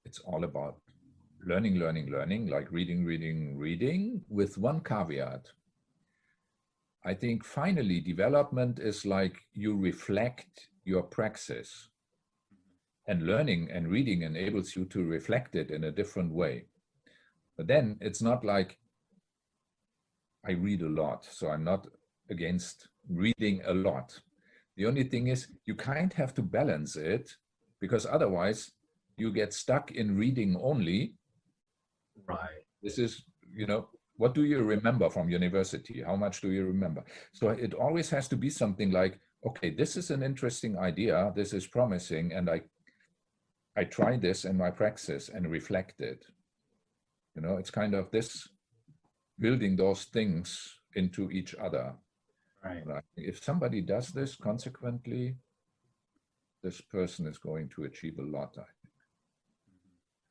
B: it's all about learning, like reading, with one caveat. I think finally development is like you reflect your praxis, and learning and reading enables you to reflect it in a different way. But then it's not like I read a lot, so I'm not against reading a lot. The only thing is you kind of have to balance it, because otherwise you get stuck in reading only.
C: Right.
B: This is, you know, what do you remember from university? How much do you remember? So it always has to be something like, okay, this is an interesting idea, this is promising, and I try this in my praxis and reflect it. You know, it's kind of this building those things into each other.
C: Right.
B: If somebody does this consequently, this person is going to achieve a lot, I think.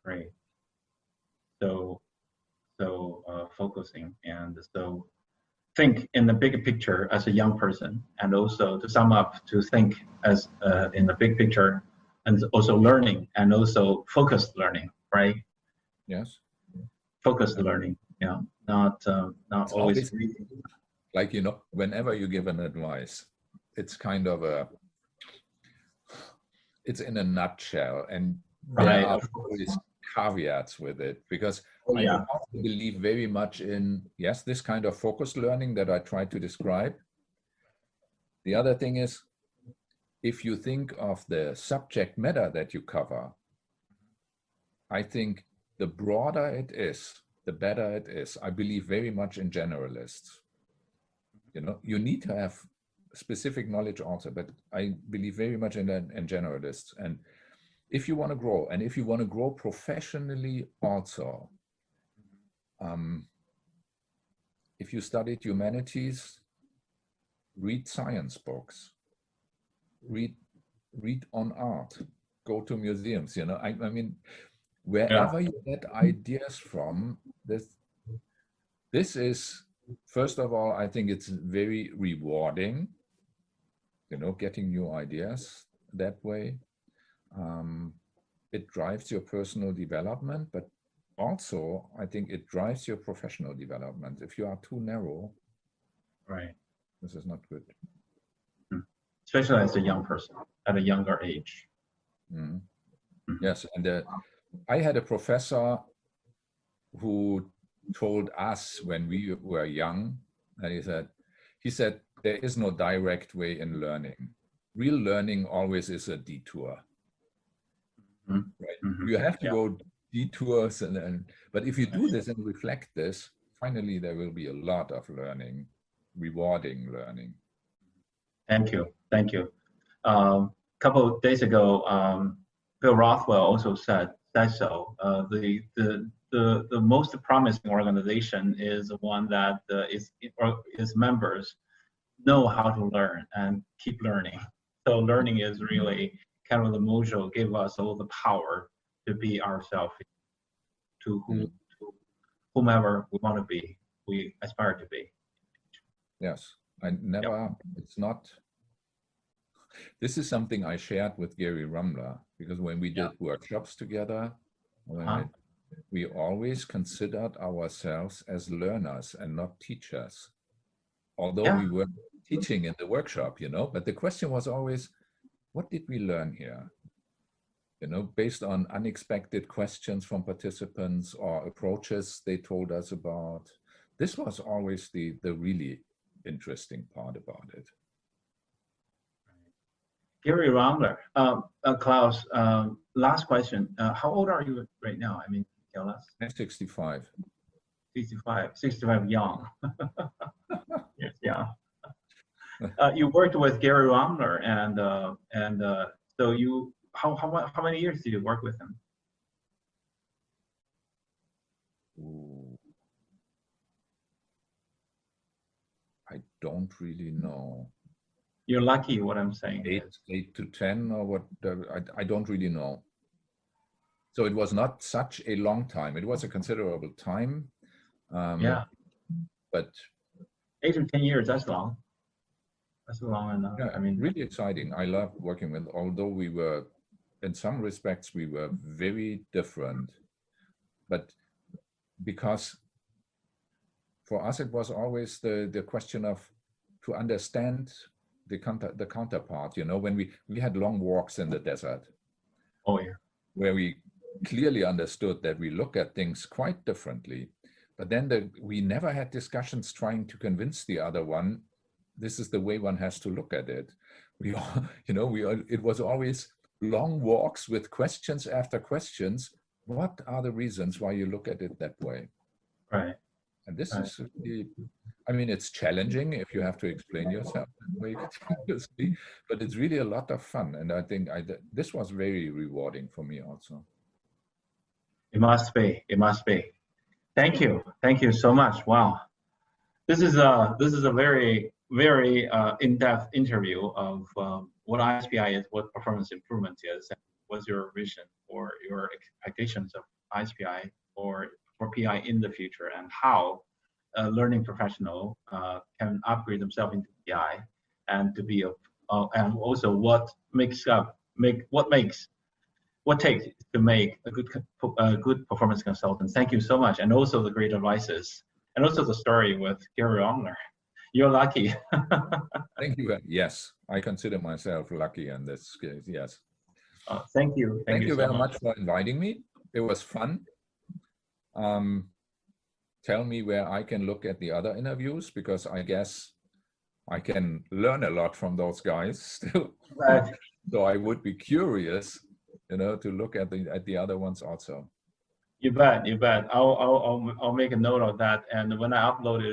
C: Great. So focusing, and so think in the bigger picture as a young person, and also to sum up, to think as in the big picture, and also learning, and also focused learning, right?
B: Yes.
C: Focused learning, yeah, not always reading.
B: Like, you know, whenever you give an advice, it's kind of it's in a nutshell, and there are always caveats with it, because I also believe very much in, yes, this kind of focused learning that I tried to describe. The other thing is, if you think of the subject matter that you cover, I think the broader it is, the better it is. I believe very much in generalists. You know, you need to have specific knowledge also, but I believe very much in generalists. And if you want to grow, and if you want to grow professionally also, if you studied humanities, read science books, read on art, go to museums, you know, I mean, wherever you get ideas from, this is, first of all, I think it's very rewarding, you know, getting new ideas that way. It drives your personal development, but also I think it drives your professional development. If you are too narrow,
C: right,
B: this is not good.
C: Especially as a young person at a younger age.
B: Mm. Yes, and I had a professor who told us when we were young, and he said, there is no direct way in learning. Real learning always is a detour. Right? You have to go detours, but if you do this and reflect this, finally there will be a lot of learning, rewarding learning.
C: Thank you. A couple of days ago, Bill Rothwell also said so. The most promising organization is the one that its members know how to learn and keep learning. So learning is really kind of the mojo, give us all the power to be ourselves, to whomever we want to be, we aspire to be.
B: Yes, it's not, this is something I shared with Gary Rumler, because when we did workshops together, we always considered ourselves as learners and not teachers. Although we were teaching in the workshop, you know, but the question was always, what did we learn here? You know, based on unexpected questions from participants or approaches they told us about. This was always the really interesting part about it.
C: Gary Rumler, Klaus, last question. How old are you right now? I mean, tell us.
B: I'm 65.
C: 65 young. Yes, yeah. You worked with Gary Rumler, and so you, how many years did you work with him?
B: Ooh. I don't really know.
C: You're lucky, what I'm saying.
B: 8 to 10 or what, I don't really know. So it was not such a long time. It was a considerable time. But
C: 8 to 10 years, that's long. That's long enough.
B: Yeah,
C: I mean,
B: really exciting. I love working with, although we were, in some respects, we were very different. But because for us, it was always the question of to understand the counterpart, you know, when we had long walks in the desert.
C: Oh yeah.
B: Where we clearly understood that we look at things quite differently. But then we never had discussions trying to convince the other one, this is the way one has to look at it. We all, you know, it was always long walks with questions after questions. What are the reasons why you look at it that way?
C: Right.
B: And this is really, I mean, it's challenging if you have to explain yourself very continuously, but it's really a lot of fun. And I think this was very rewarding for me also.
C: It must be. It must be. Thank you. Thank you so much. Wow. This is a very in-depth interview of what ISPI is, what performance improvement is, and what's your vision or your expectations of ISPI or for PI in the future, and how a learning professional can upgrade themselves into PI, and to be and also what takes to make a good performance consultant. Thank you so much, and also the great advices, and also the story with Gary Ongler. You're lucky.
B: Thank you. Yes, I consider myself lucky in this case. Yes.
C: Thank you.
B: Thank you very much for inviting me. It was fun. Tell me where I can look at the other interviews, because I guess I can learn a lot from those guys still.
C: Right.
B: So I would be curious, to look at the other ones also.
C: You bet. You bet. I'll make a note of that, and when I upload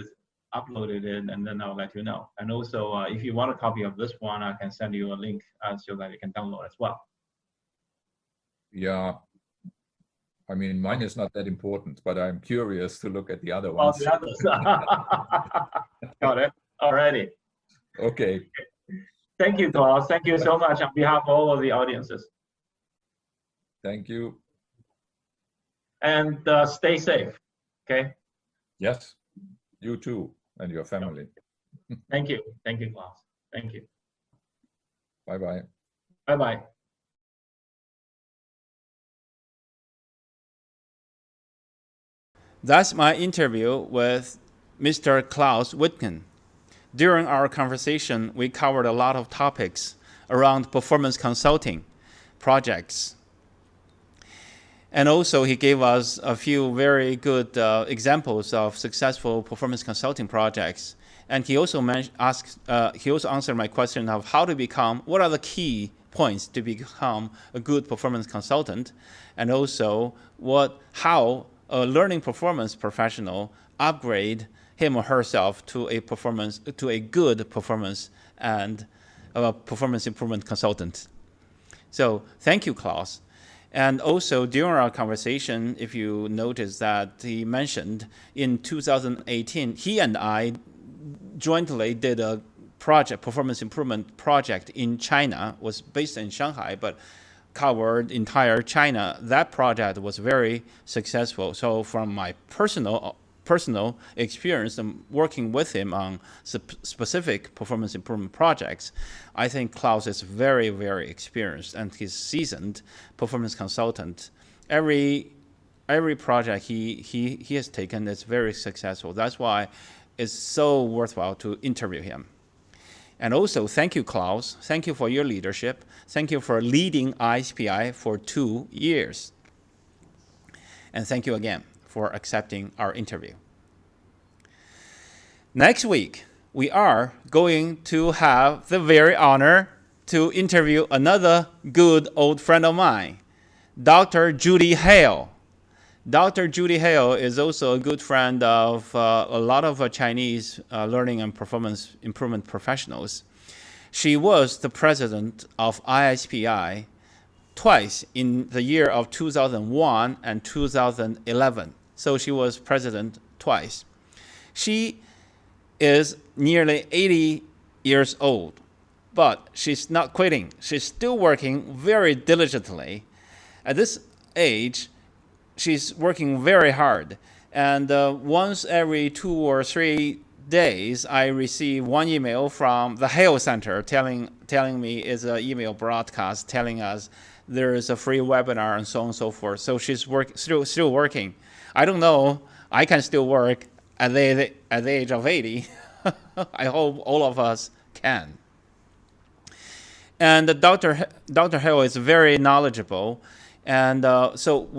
C: it in, and then I'll let you know. And also, if you want a copy of this one, I can send you a link so that you can download as well.
B: Yeah. I mean, mine is not that important, but I'm curious to look at the other ones.
C: The others. Got it. Alrighty.
B: Okay.
C: Thank you, Klaus. Thank you so much on behalf of all of the audiences.
B: Thank you.
C: And stay safe. Okay.
B: Yes. You too, and your family.
C: Thank you. Thank you, Klaus. Thank you.
B: Bye-bye.
C: Bye-bye.
A: That's my interview with Mr. Klaus Wittkuhn. During our conversation, we covered a lot of topics around performance consulting projects. And also, he gave us a few very good examples of successful performance consulting projects. And he also answered my question of what are the key points to become a good performance consultant, and also how a learning performance professional upgrade him or herself to a good performance and a performance improvement consultant. So thank you, Klaus. And also during our conversation, if you notice that he mentioned in 2018, he and I jointly did a performance improvement project in China, was based in Shanghai, but covered entire China. That project was very successful. So from my personal experience and working with him on specific performance improvement projects, I think Klaus is very, very experienced, and he's seasoned performance consultant. Every project he has taken is very successful. That's why it's so worthwhile to interview him. And also, thank you, Klaus. Thank you for your leadership. Thank you for leading ISPI for 2 years. And thank you again for accepting our interview. Next week, we are going to have the very honor to interview another good old friend of mine, Dr. Judy Hale. Dr. Judy Hale is also a good friend of a lot of Chinese learning and performance improvement professionals. She was the president of ISPI twice in the year of 2001 and 2011. So she was president twice. She is nearly 80 years old, but she's not quitting. She's still working very diligently. At this age, she's working very hard. And once every 2 or 3 days, I receive one email from the Hale Center telling me it's an email broadcast telling us there is a free webinar and so on and so forth. So she's still working. I don't know. I can still work at the age of 80. I hope all of us can. And Dr. Hale is very knowledgeable And so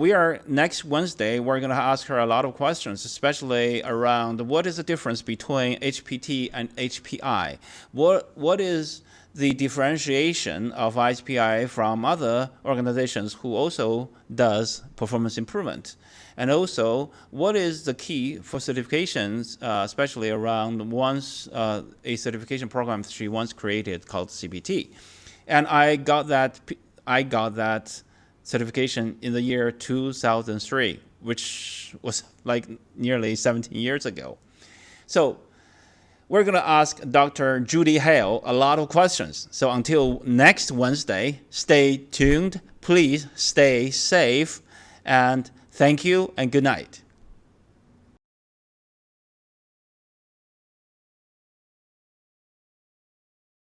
A: next Wednesday, we're going to ask her a lot of questions, especially around what is the difference between HPT and HPI? What is the differentiation of HPI from other organizations who also does performance improvement? And also, what is the key for certifications, especially around a certification program she once created called CPT? And I got that certification in the year 2003, which was like nearly 17 years ago. So we're going to ask Dr. Judy Hale a lot of questions. So until next Wednesday, stay tuned. Please stay safe. And thank you and good night.